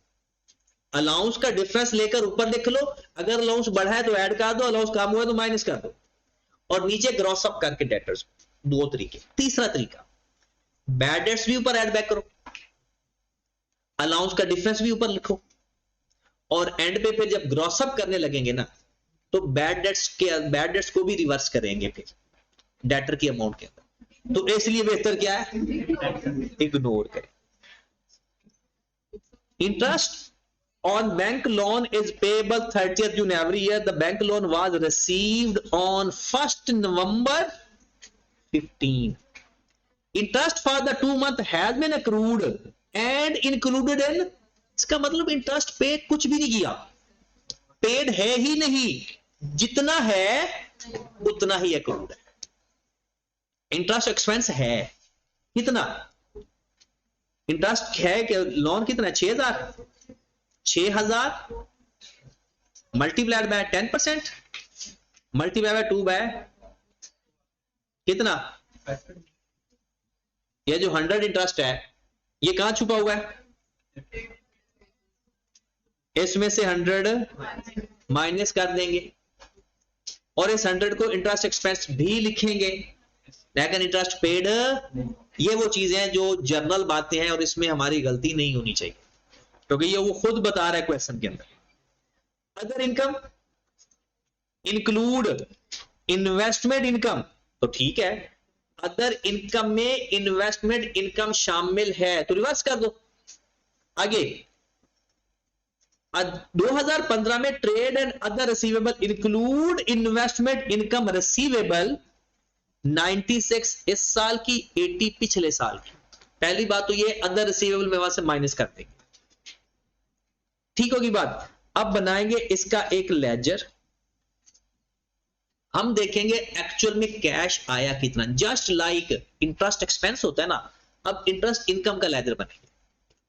अलाउंस का डिफरेंस लेकर ऊपर लिख लो, अगर अलाउंस बढ़ा है तो ऐड कर दो, अलाउंस कम हुआ है तो माइनस कर दो, और नीचे ग्रॉस अप करके डेटर्स। 2 तरीके। तीसरा तरीका, बैड डेट्स भी ऊपर ऐड बैक करो, अलाउंस का डिफरेंस भी ऊपर लिखो, और एंड पे फिर जब ग्रॉस अप करने लगेंगे ना, तो बैड डेट्स को भी रिवर्स करेंगे फिर डेटर की अमाउंट के अंदर। तो इसलिए बेहतर क्या है, इग्नोर करें। Interest on bank loan is payable 30th June every year. The bank loan was received on 1st November 15. Interest for the 2 month has been accrued and included in, इसका मतलब इंटरेस्ट पे कुछ भी नहीं किया, पेड है ही नहीं, जितना है उतना ही accrued है। इंटरेस्ट एक्सपेंस है कितना, इंटरेस्ट है कि लोन कितना है, 6,000 multiplied by 10%, multiply by 2 by कितना, ये जो 100 इंटरेस्ट है ये कहां छुपा हुआ है, इसमें से 100 माइनस कर देंगे और इस 100 को इंटरेस्ट एक्सपेंस भी लिखेंगे, लेकिन इंटरेस्ट पेड, ये वो चीजें हैं जो जनरल बातें हैं और इसमें हमारी गलती नहीं होनी चाहिए, क्योंकि ये वो खुद बता रहा है क्वेश्चन के अंदर। Other income include investment income, तो ठीक है, अदर इनकम में इन्वेस्टमेंट इनकम शामिल है तो रिवर्स कर दो। आगे 2015 में trade and other receivable include investment income receivable 96 इस साल की, 80 पिछले साल की। पहली बात तो ये अदर रिसीवेबल में वहां से माइनस कर देंगे, ठीक होगी बात। अब बनाएंगे इसका एक लेजर, हम देखेंगे एक्चुअल में कैश आया कितना, जस्ट लाइक इंटरेस्ट एक्सपेंस होता है ना, अब इंटरेस्ट इनकम का लेजर बनेंगे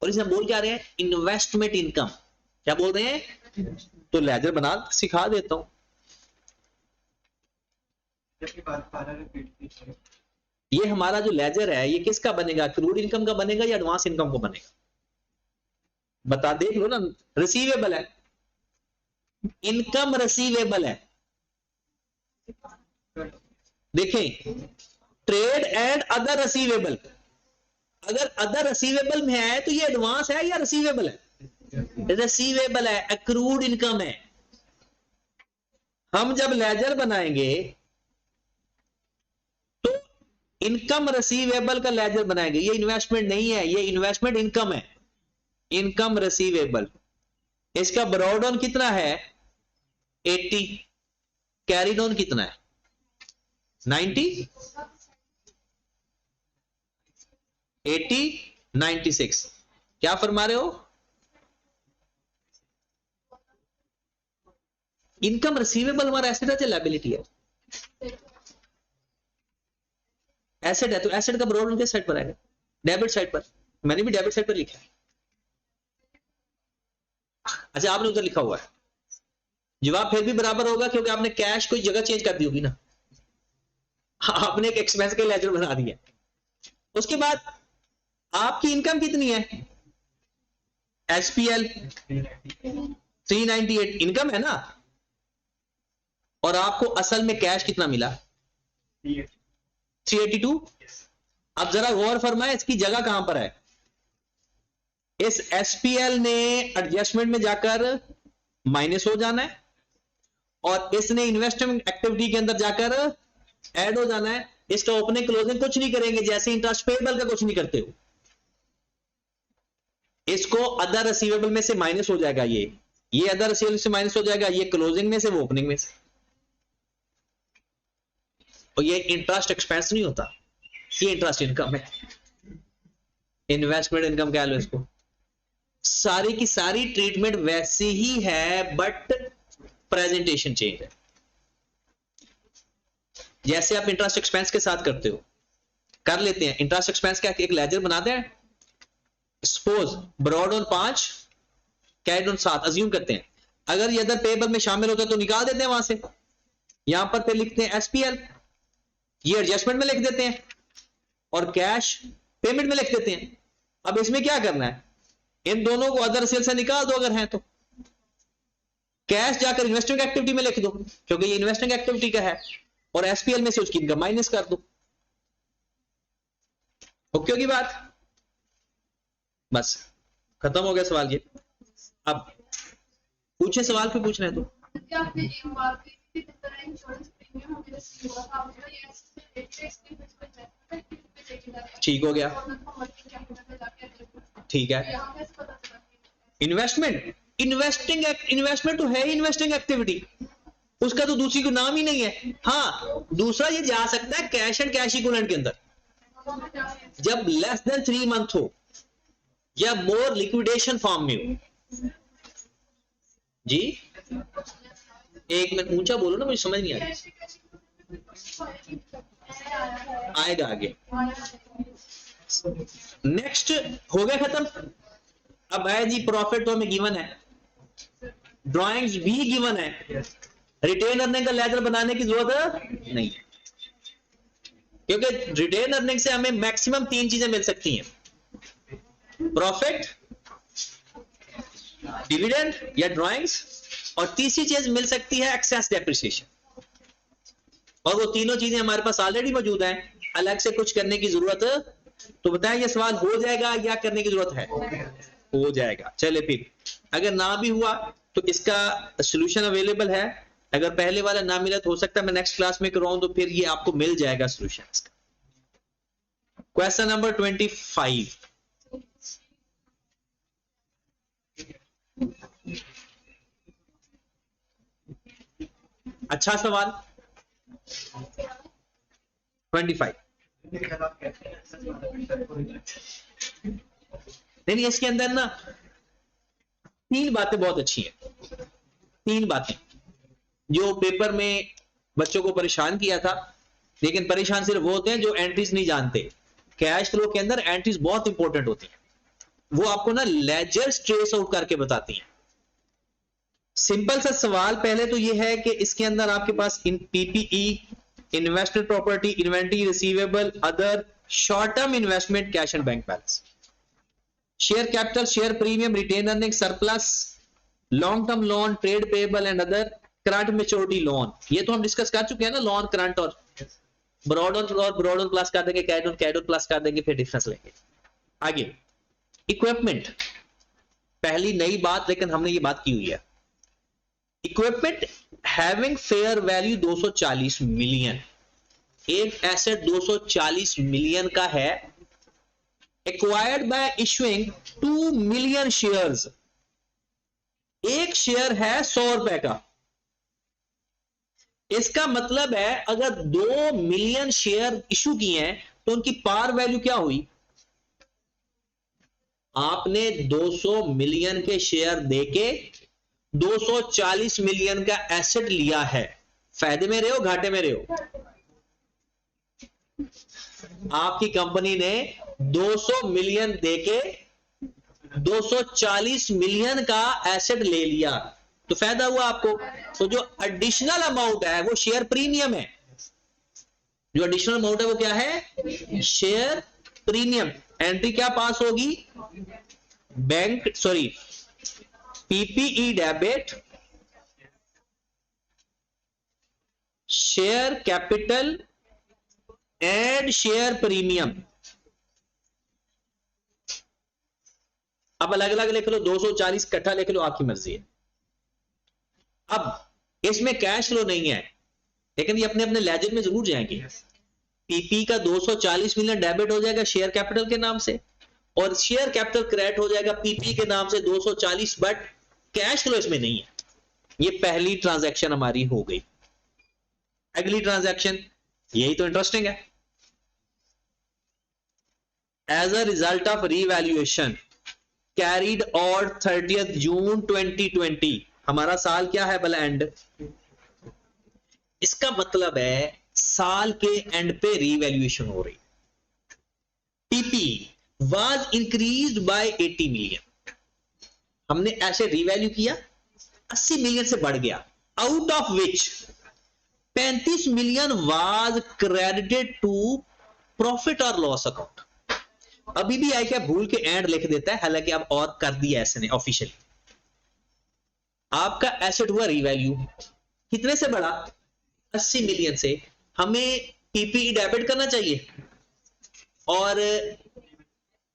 और इसे हम बोल क्या रहे हैं, इन्वेस्टमेंट इनकम, क्या बोल रहे हैं, तो लेजर बना सिखा देता हूं। ये हमारा जो लेजर है ये किसका बनेगा, क्रूड इनकम का बनेगा या एडवांस इनकम को बनेगा, बता, देख लो ना, रिसीवेबल है, इनकम रिसीवेबल है, देखें ट्रेड एंड अदर रिसीवेबल, अगर अदर रिसीवेबल में है तो ये एडवांस है या रिसीवेबल है, रिसीवेबल है, अक्रूड इनकम है। हम जब लेजर बनाएंगे तो इनकम रिसीवेबल का लेजर बनाएंगे, ये इन्वेस्टमेंट नहीं है, ये इन्वेस्टमेंट इनकम है, इनकम रिसीवेबल। इसका ब्रॉड ऑन कितना है 80, कैरीड ऑन कितना है 90, 80, 96, क्या फरमा रहे हो, इनकम रिसीवेबल हमारा एसेट है या लायबिलिटी है, एसेट है, तो एसेट का ब्रॉड ऑन किस साइड पर आएगा, डेबिट साइड पर, मैंने भी डेबिट साइड पर लिखा है। अच्छा आपने उधर लिखा हुआ है, जवाब फिर भी बराबर होगा क्योंकि आपने कैश कोई जगह चेंज कर दी होगी ना, आपने एक एक्सपेंस के लेजर बना दिया। उसके बाद आपकी इनकम कितनी है, एसपीएल 398 इनकम है ना, और आपको असल में कैश कितना मिला 382। अब जरा गौर फरमाए इसकी जगह कहां पर है, इस एसपीएल ने एडजस्टमेंट में जाकर माइनस हो जाना है और इसने इन्वेस्टमेंट एक्टिविटी के अंदर जाकर ऐड हो जाना है। इसका ओपनिंग क्लोजिंग कुछ नहीं करेंगे, जैसे इंटरेस्ट पेएबल का कुछ नहीं करते हो, इसको अदर रिसीवेबल में से माइनस हो जाएगा, ये अदर रिसीवेबल से माइनस हो जाएगा, ये क्लोजिंग में से, वो ओपनिंग में से, और ये इंटरेस्ट एक्सपेंस नहीं होता, ये इंटरेस्ट इनकम है, इन्वेस्टमेंट इनकम कह लो इसको। सारी की सारी ट्रीटमेंट वैसी ही है बट प्रेजेंटेशन चेंज है। जैसे आप इंटरेस्ट एक्सपेंस के साथ करते हो, कर लेते हैं। इंटरेस्ट एक्सपेंस का एक लेजर बनाते हैं, suppose brought on 5 carried on 7 assume करते हैं। अगर ये अदर पेबल में शामिल होता है तो निकाल देते हैं वहां से, यहां पर फिर लिखते हैं एसपीएल, ये एडजस्टमेंट में लिख देते हैं और कैश पेमेंट में लिख देते हैं। अब इसमें क्या करना है, इन दोनों को अदर सेल से निकाल दो अगर है तो, कैश जाकर इन्वेस्टिंग एक्टिविटी में लिख दो क्योंकि ये इन्वेस्टिंग एक्टिविटी का है, और एसपीएल में से उसकी इनकम माइनस कर दो। ओके होगी बात, बस खत्म हो गया सवाल ये। अब पूछे सवाल, क्यों पूछ रहे हैं? ठीक हो गया, ठीक है। इन्वेस्टमेंट, इन्वेस्टमेंट तो है ही इन्वेस्टिंग एक्टिविटी, उसका तो दूसरी को नाम ही नहीं है। हाँ, दूसरा ये जा सकता है कैश एंड कैश इक्विवेलेंट के अंदर, जब लेस देन 3 मंथ हो या मोर लिक्विडेशन फॉर्म में हो। जी एक मिनट ऊंचा बोलो ना, मुझे समझ नहीं आ रही। आएगा आगे। नेक्स्ट हो गया खत्म। अब है जी प्रॉफिट तो हमें गिवन है, ड्राइंग्स भी गिवन है, रिटेन अर्निंग का लेजर बनाने की जरूरत नहीं है क्योंकि रिटेन अर्निंग से हमें मैक्सिमम 3 चीजें मिल सकती हैं, प्रॉफिट, डिविडेंड या ड्राइंग्स, और तीसरी चीज मिल सकती है एक्सेस डेप्रिसिएशन। और वो तीनों चीजें हमारे पास ऑलरेडी मौजूद हैं, अलग से कुछ करने की जरूरत, तो बताएं ये सवाल हो जाएगा या करने की जरूरत है? हो जाएगा। चले फिर, अगर ना भी हुआ तो इसका सोल्यूशन अवेलेबल है, अगर पहले वाला ना मिला तो हो सकता है मैं नेक्स्ट क्लास में कराऊं तो फिर ये आपको मिल जाएगा सोल्यूशन इसका। क्वेश्चन नंबर 25, अच्छा सवाल 25। नहीं, इसके अंदर ना 3 बातें बहुत अच्छी हैं, 3 बातें जो पेपर में बच्चों को परेशान किया था, लेकिन परेशान सिर्फ वो होते हैं जो एंट्रीज नहीं जानते। कैश फ्लो के अंदर एंट्रीज बहुत इंपॉर्टेंट होती हैं, वो आपको ना लेजर्स ट्रेस आउट करके बताती हैं। सिंपल सा सवाल पहले तो ये है कि इसके अंदर आपके पास इन PPE, invested property, inventory, receivable, other, short term investment, cash and bank balance, share capital, share premium, retained earning, surplus, long term loan, trade payable and other, current maturity loan. ये तो हम डिस्कस कर चुके हैं ना, लोन, करंट और ब्रॉड ऑन प्लस कर देंगे, कैड ऑन प्लस कर देंगे, फिर डिफरेंस लेंगे। आगे इक्विपमेंट, पहली नई बात, लेकिन हमने ये बात की हुई है। Equipment having fair value 240 million, एक एसेट 240 मिलियन का है, acquired by issuing 2 million shares, एक शेयर है 100 रुपए का। इसका मतलब है अगर 2 मिलियन शेयर इशू किए हैं तो उनकी पार वैल्यू क्या हुई? आपने 200 मिलियन के शेयर देके 240 मिलियन का एसेट लिया है। फायदे में रहे हो, घाटे में रहे हो? आपकी कंपनी ने 200 मिलियन देके 240 मिलियन का एसेट ले लिया, तो फायदा हुआ आपको। तो जो एडिशनल अमाउंट है वो शेयर प्रीमियम है। जो एडिशनल अमाउंट है वो क्या है? Share premium. एंट्री क्या पास होगी? Bank PPE debit, share capital and share premium. अब अलग अलग लिख लो, 240 इकट्ठा लिख लो, आपकी मर्जी है। अब इसमें कैश फ्लो नहीं है, लेकिन ये अपने अपने लेजर में जरूर जाएंगे। पीपी का 240 मिलियन डेबिट हो जाएगा शेयर कैपिटल के नाम से, और शेयर कैपिटल क्रेडिट हो जाएगा पीपी के नाम से 240, बट कैश फ्लो इसमें नहीं है। ये पहली ट्रांजैक्शन हमारी हो गई। अगली ट्रांजैक्शन, यही तो इंटरेस्टिंग है। As a result of revaluation carried on 30 June 2020, हमारा साल क्या है भला? एंड। इसका मतलब है साल के एंड पे रीवैल्यूएशन हो रही। PP was increased by 80 million, हमने ऐसे रीवैल्यू किया, 80 मिलियन से बढ़ गया, out of which 35 million was credited to profit और लॉस अकाउंट। अभी भी आई क्या भूल के एंड लिख देता है, हालांकि अब और कर दिया ऐसे ने ऑफिशियली। आपका एसेट हुआ रीवैल्यू, कितने से बढ़ा, 80 मिलियन से, हमें पीपीई डेबिट करना चाहिए और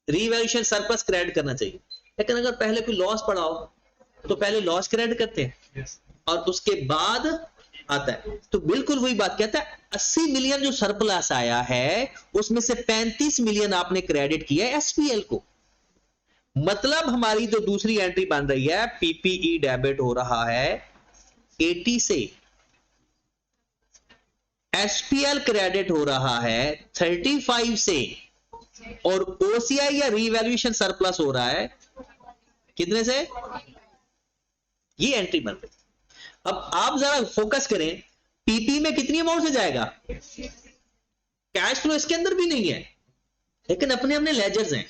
रीवैल्यूएशन सरप्लस क्रेडिट करना चाहिए। लेकिन अगर पहले कोई लॉस पड़ा हो तो पहले लॉस क्रेडिट करते हैं और उसके बाद आता है। तो बिल्कुल वही बात कहता है, 80 मिलियन जो सरप्लस आया है उसमें से 35 मिलियन आपने क्रेडिट किया है एसपीएल को। मतलब हमारी जो दूसरी एंट्री बन रही है, पीपीई डेबिट हो रहा है 80 से, एसपीएल क्रेडिट हो रहा है 35 से, और ओसीआई या रीवैल्यूएशन सरप्लस हो रहा है कितने से, ये एंट्री बन रही। अब आप जरा फोकस करें, पीपी में कितनी अमाउंट से जाएगा, कैश फ्लो इसके अंदर भी नहीं है, लेकिन अपने अपने लेजर्स हैं।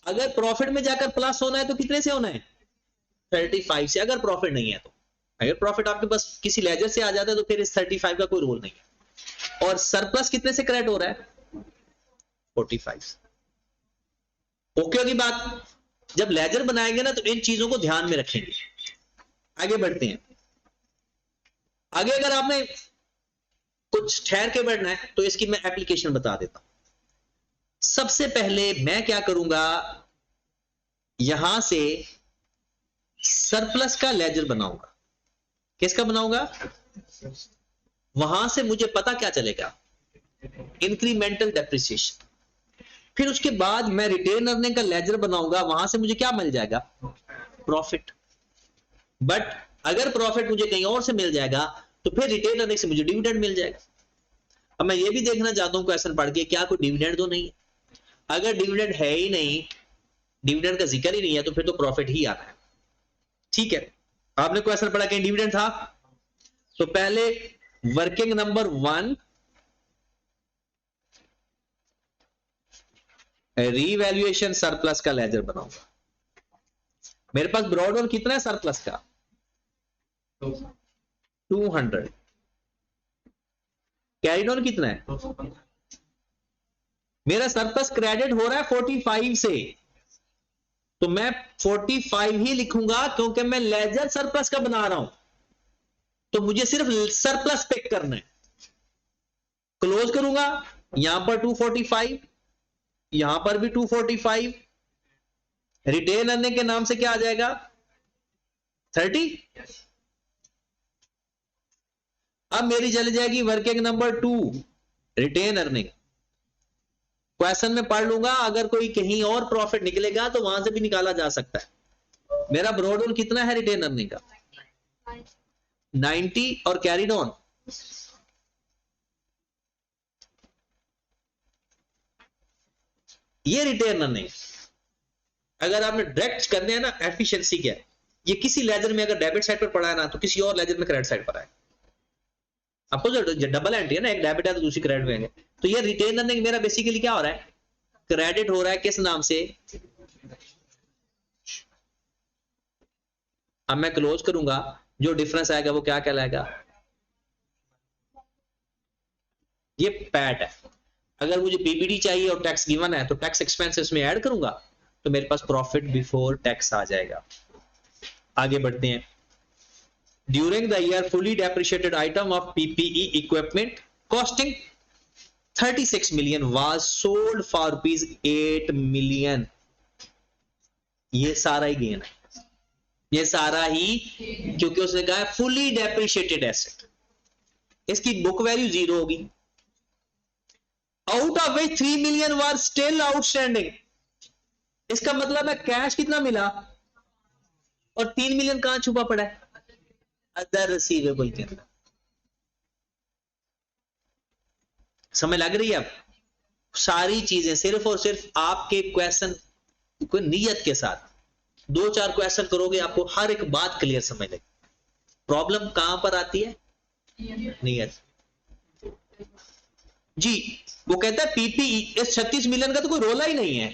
अगर प्रॉफिट में जाकर प्लस होना है तो कितने से होना है, 35 से, अगर प्रॉफिट नहीं है तो। अगर प्रॉफिट आपके पास किसी लेजर से आ जाता है तो फिर इस 35 का कोई रोल नहीं है। और सरप्लस कितने से क्रेडिट हो रहा है, 45। ओके होगी बात। जब लेजर बनाएंगे ना तो इन चीजों को ध्यान में रखेंगे। आगे बढ़ते हैं। आगे अगर आपने कुछ ठहर के बढ़ना है तो इसकी मैं एप्लीकेशन बता देता हूं। सबसे पहले मैं क्या करूंगा, यहां से सरप्लस का लेजर बनाऊंगा। किसका बनाऊंगा, वहां से मुझे पता क्या चलेगा, इंक्रीमेंटल डेप्रिसिएशन। फिर उसके बाद मैं रिटेन अर्निंग का लेजर बनाऊंगा, वहां से मुझे क्या मिल जाएगा, प्रॉफिट। बट अगर प्रॉफिट मुझे कहीं और से मिल जाएगा तो फिर रिटेन अर्निंग से मुझे डिविडेंड मिल जाएगा। अब मैं ये भी देखना चाहता हूं क्वेश्चन पढ़ के, क्या कोई डिविडेंड तो नहीं है। अगर डिविडेंड है ही नहीं, डिविडेंड का जिक्र ही नहीं है, तो फिर तो प्रॉफिट ही आता है। ठीक है, आपने क्वेश्चन पढ़ा कहीं डिविडेंड था, तो पहले वर्किंग नंबर 1 रीवैल्यूएशन सरप्लस का लेजर बनाऊंगा। मेरे पास ब्रॉड ऑन कितना है सरप्लस का, 200। कैरिड ऑन कितना है, मेरा सरप्लस क्रेडिट हो रहा है 45 से, तो मैं 45 ही लिखूंगा क्योंकि मैं लेजर सरप्लस का बना रहा हूं, तो मुझे सिर्फ सरप्लस पिक करना है। क्लोज करूंगा, यहां पर 245, यहां पर भी 245, रिटेन अर्निंग के नाम से क्या आ जाएगा, 30। अब मेरी चली जाएगी working number 2 retain earning. Question में पढ़ लूंगा, अगर कोई कहीं और प्रॉफिट निकलेगा तो वहां से भी निकाला जा सकता है। मेरा ब्रॉड ऑन कितना है रिटेन अर्निंग का, 90, और कैरिड ऑन ये रिटेन अर्निंग। अगर आपने डायरेक्ट करने हैं ना एफिशिएंसी क्या है, ये किसी लेजर में अगर डेबिट साइड पर पड़ा है ना तो किसी और लेजर में क्रेडिट साइड पर है। आपको जो डबल एंट्री है ना, एक डेबिट है तो दूसरी क्रेडिट में है, तो ये रिटेन अर्निंग मेरा बेसिकली क्या हो रहा है, क्रेडिट हो रहा है किस नाम से। अब मैं क्लोज करूंगा, जो डिफरेंस आएगा वो क्या कहलाएगा, ये पैट है। अगर मुझे पीबीडी चाहिए और टैक्स गिवन है तो टैक्स एक्सपेंसेस में ऐड करूंगा तो मेरे पास प्रॉफिट बिफोर टैक्स आ जाएगा। आगे बढ़ते हैं। During the year fully depreciated item of PPE equipment costing 36 million was sold for ₹8 million. ये सारा ही गेन है, ये सारा ही, क्योंकि उसने कहा है फुली डेप्रिशिएटेड एसेट, इसकी बुक वैल्यू 0 होगी। Out of which 3 million were still outstanding. इसका मतलब है कैश कितना मिला और 3 मिलियन कहां छुपा पड़ा है, अदर रिसीवेबल के अंदर। समझ लग रही है। अब सारी चीजें सिर्फ और सिर्फ आपके क्वेश्चन को नियत के साथ 2-4 क्वेश्चन करोगे, आपको हर एक बात क्लियर समझ लेगी। प्रॉब्लम कहां पर आती है, नियत। जी। वो कहता है पीपी इस 36 मिलियन का तो कोई रोला ही नहीं है,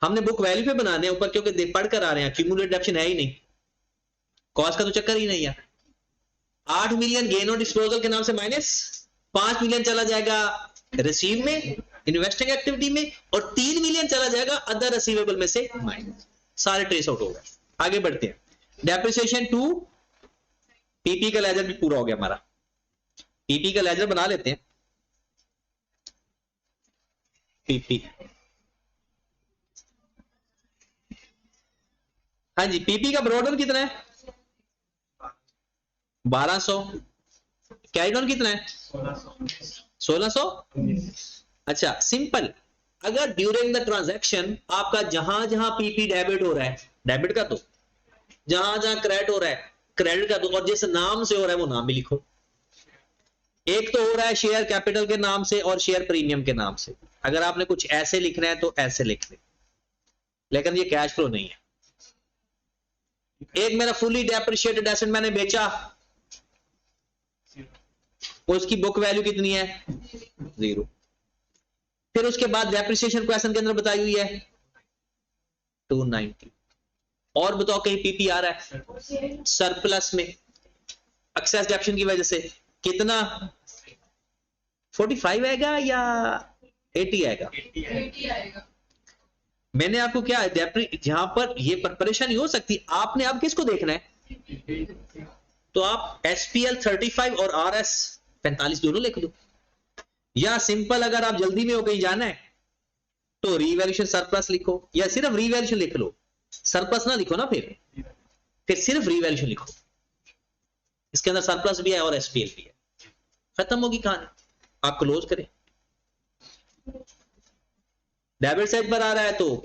हमने बुक वैल्यू पे बनाने हैं ऊपर, क्योंकि देख पढ़ कर आ रहे हैं, क्यूमुलेटेड डेप्शन है ही नहीं, कॉस्ट का तो चक्कर ही नहीं है। 8 मिलियन गेन ऑन डिस्पोजल के नाम से माइनस, 5 मिलियन चला जाएगा रिसीव में, इन्वेस्टिंग एक्टिविटी में, और 3 मिलियन चला जाएगा अदर रिसीवेबल में से माइनस, सारे ट्रेस आउट हो गए। आगे बढ़ते हैं, डेप्रिसिएशन 2, पीपी का लेजर भी पूरा हो गया हमारा, पीपी का लेजर बना लेते हैं। पीपी, हाँ जी, पीपी का ब्रॉडन कितना है 1200, कैरी डाउन कितना है 1600। अच्छा सिंपल, अगर ड्यूरिंग द ट्रांजैक्शन आपका जहां जहां पीपी डेबिट हो रहा है डेबिट का दो, जहां जहां क्रेडिट हो रहा है क्रेडिट का दो, और जिस नाम से हो रहा है वो नाम भी लिखो। एक तो हो रहा है शेयर कैपिटल के नाम से और शेयर प्रीमियम के नाम से, अगर आपने कुछ ऐसे लिखना है तो ऐसे लिख ले, लेकिन ये कैश फ्लो नहीं है। एक मेरा फुली डेप्रिशिएटेड एसेट मैंने बेचा, उसकी बुक वैल्यू कितनी है 0। फिर उसके बाद डेप्रिसिएशन क्वेश्चन के अंदर बताई हुई है 290, और बताओ कहीं पीपी आ रहा है सरप्लस में एक्सेस डेप्शन की वजह से, कितना 45 आएगा या 80 आएगा? 80 आएगा। मैंने आपको क्या जहां पर ये परेशानी हो सकती, आपने अब किसको देखना है, तो आप एसपीएल 35 और आरएस 45 दोनों लिख दो, या सिंपल अगर आप जल्दी में हो कहीं जाना है तो रीवैल्यूएशन सरप्लस लिखो, या सिर्फ रीवैल्यूएशन लिख लो, सरप्लस ना लिखो ना, फिर सिर्फ रीवैल्यूएशन लिखो, इसके अंदर सरप्लस भी है और एसपीएल भी है, खत्म होगी कहानी, आप क्लोज करें। डेबिट साइड पर आ रहा है तो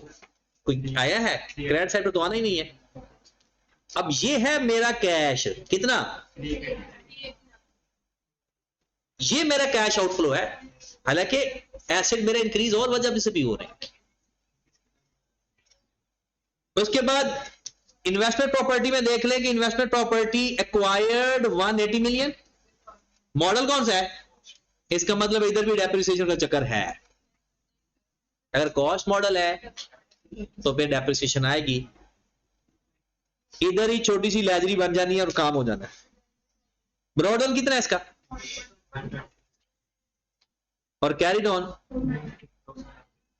कोई आया है, क्रेडिट साइड पर तो आना ही नहीं है। अब ये है मेरा कैश कितना, ये मेरा कैश आउटफ्लो है, हालांकि एसेट मेरा इंक्रीज और वजह से भी हो रहे हैं। उसके बाद इन्वेस्टमेंट प्रॉपर्टी में देख लें कि investment property acquired 180 million, model कौन सा है, इसका मतलब इधर भी डेप्रिसिएशन का चक्कर है, अगर कॉस्ट मॉडल है तो फिर डेप्रिसिएशन आएगी, इधर ही छोटी सी लेजरी बन जानी है और काम हो जाना है। ब्रॉडन कितना है इसका, और कैरिड ऑन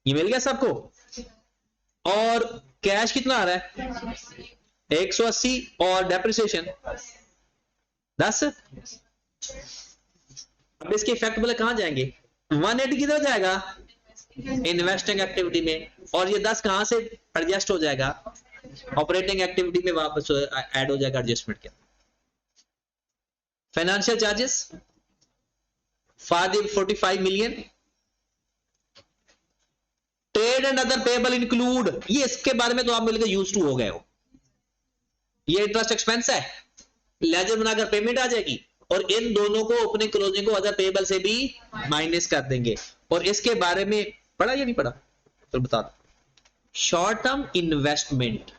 ये मिल गया सबको, और कैश कितना आ रहा है 180, और डेप्रिसिएशन 10। अब इसके इफेक्ट बोले कहां जाएंगे, 180 किधर जाएगा इन्वेस्टिंग एक्टिविटी में, और ये 10 कहां से एडजस्ट हो जाएगा ऑपरेटिंग एक्टिविटी में, वापस ऐड हो जाएगा एडजस्टमेंट के। Financial charges 45 million, trade and other payable include, ये इसके बारे में तो आप मिलकर यूज टू हो गए हो, ये इंटरेस्ट एक्सपेंस है, लेजर बनाकर पेमेंट आ जाएगी, और इन दोनों को ओपनिंग क्लोजिंग को अदर पेएबल से भी माइनस कर देंगे। और इसके बारे में पढ़ा या नहीं पढ़ा तो बता दो, short term investment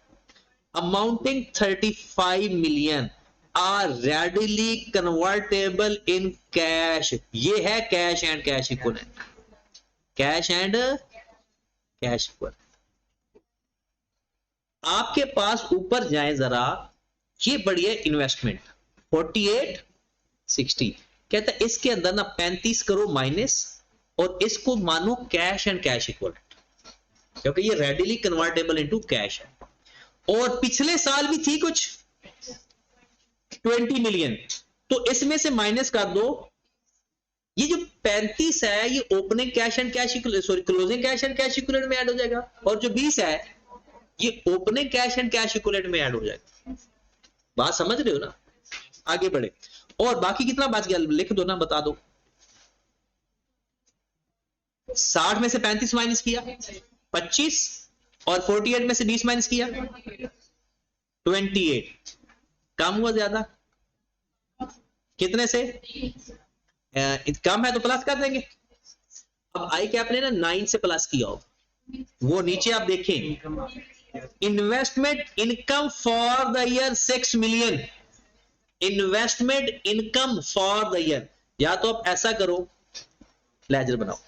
amounting 35 million are readily convertible in cash, ये है cash and cash equivalent, cash and cash equivalent. आपके पास ऊपर जाए जरा, ये बढ़िया इन्वेस्टमेंट 4860, कहता है इसके अंदर ना 35 करो माइनस, और इसको मानो कैश एंड कैश इक्विवेलेंट, क्योंकि ये रेडिली कन्वर्टेबल इनटू कैश है, और पिछले साल भी थी कुछ 20 मिलियन, तो इसमें से माइनस कर दो, ये जो 35 है ये opening cash and cash sorry closing cash and cash equivalent में ऐड हो जाएगा, और जो 20 है ये opening cash and cash equivalent में ऐड हो जाएगा। बात समझ रहे हो ना, आगे बढ़े, और बाकी कितना बच गया लिख दो ना, बता दो। 60 में से 35 माइनस किया 25, और 48 में से 20 माइनस किया 28, कम हुआ ज्यादा, कितने से कम है तो प्लस कर देंगे। अब आई कैप ने ना 9 से प्लस किया हो, वो नीचे आप देखें, investment income for the year 6 million, investment income for the year, या तो आप ऐसा करो, लेजर बनाओ,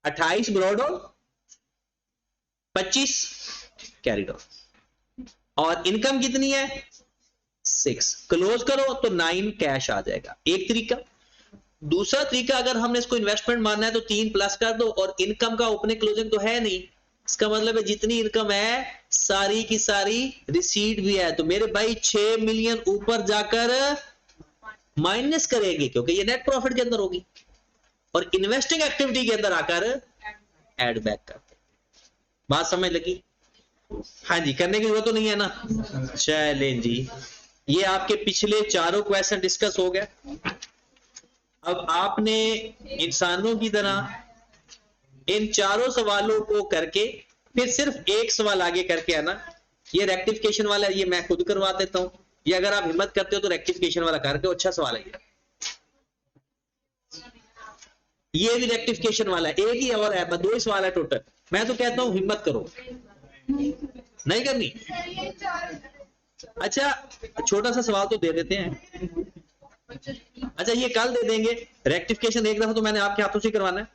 28 ब्रॉड ऑन, 25 कैरिड ऑन, और इनकम कितनी है 6, क्लोज करो तो 9 कैश आ जाएगा, एक तरीका। दूसरा तरीका, अगर हमने इसको इन्वेस्टमेंट मानना है तो 3 प्लस कर दो, और इनकम का ओपनिंग क्लोजिंग तो है नहीं, इसका मतलब है जितनी इनकम है सारी की सारी रिसीट भी है, तो मेरे भाई 6 मिलियन ऊपर जाकर माइनस करेंगे क्योंकि ये नेट प्रॉफिट के अंदर होगी, और इन्वेस्टिंग एक्टिविटी के अंदर आकर ऐड बैक करते। बात समझ लगी? हाँ जी, करने की जरूरत तो नहीं है ना? चलें जी, ये आपके पिछले चारों क्वेश्चन डिस्कस हो गए। अब आपने इंसानों की तरह इन चारों सवालों को करके फिर सिर्फ एक सवाल आगे करके आना। ये रेक्टिफिकेशन वाला ये मैं खुद करवा देता हूं, ये अगर आप हिम्मत करते हो तो रेक्टिफिकेशन वाला करके, अच्छा सवाल है ये भी रेक्टिफिकेशन वाला है, एक ही और है, 2 सवाल है टोटल। मैं तो कहता हूं हिम्मत करो, नहीं करनी? अच्छा, छोटा सा सवाल तो दे देते हैं। अच्छा, ये कल दे देंगे। रेक्टिफिकेशन एक दफा तो मैंने आपके हाथों से करवाना है।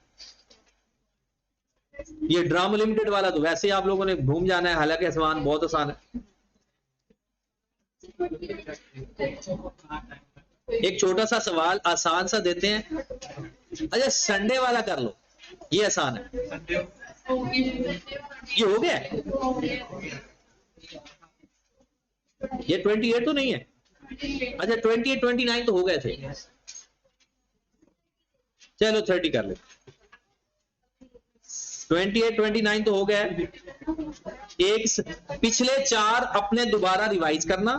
ये ड्रामा लिमिटेड वाला तो वैसे ही आप लोगों ने घूम जाना है, हालांकि आसान बहुत आसान है। एक छोटा सा सवाल आसान सा देते हैं। अच्छा, संडे वाला कर लो, ये आसान है। ये हो गया, ये 28 तो नहीं है? अच्छा, 28 29 तो हो गए थे। चलो 30 कर ले, 28 29 तो हो गया। एक पिछले 4 अपने दोबारा रिवाइज करना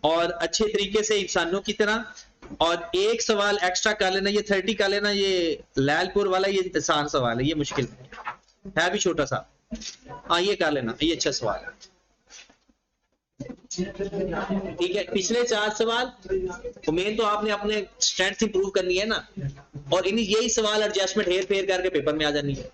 और अच्छे तरीके से इंसानों की तरह, और एक सवाल एक्स्ट्रा कर लेना, ये 30 कर लेना। ये लालपुर वाला ये आसान सवाल है, ये मुश्किल है भी छोटा सा। हाँ, ये कर लेना, ये अच्छा सवाल है। ठीक है, पिछले 4 सवाल मेन तो आपने अपने स्ट्रेंथ इंप्रूव करनी है ना, और इन यही सवाल एडजस्टमेंट हेर फेर करके पेपर में आ जानी है।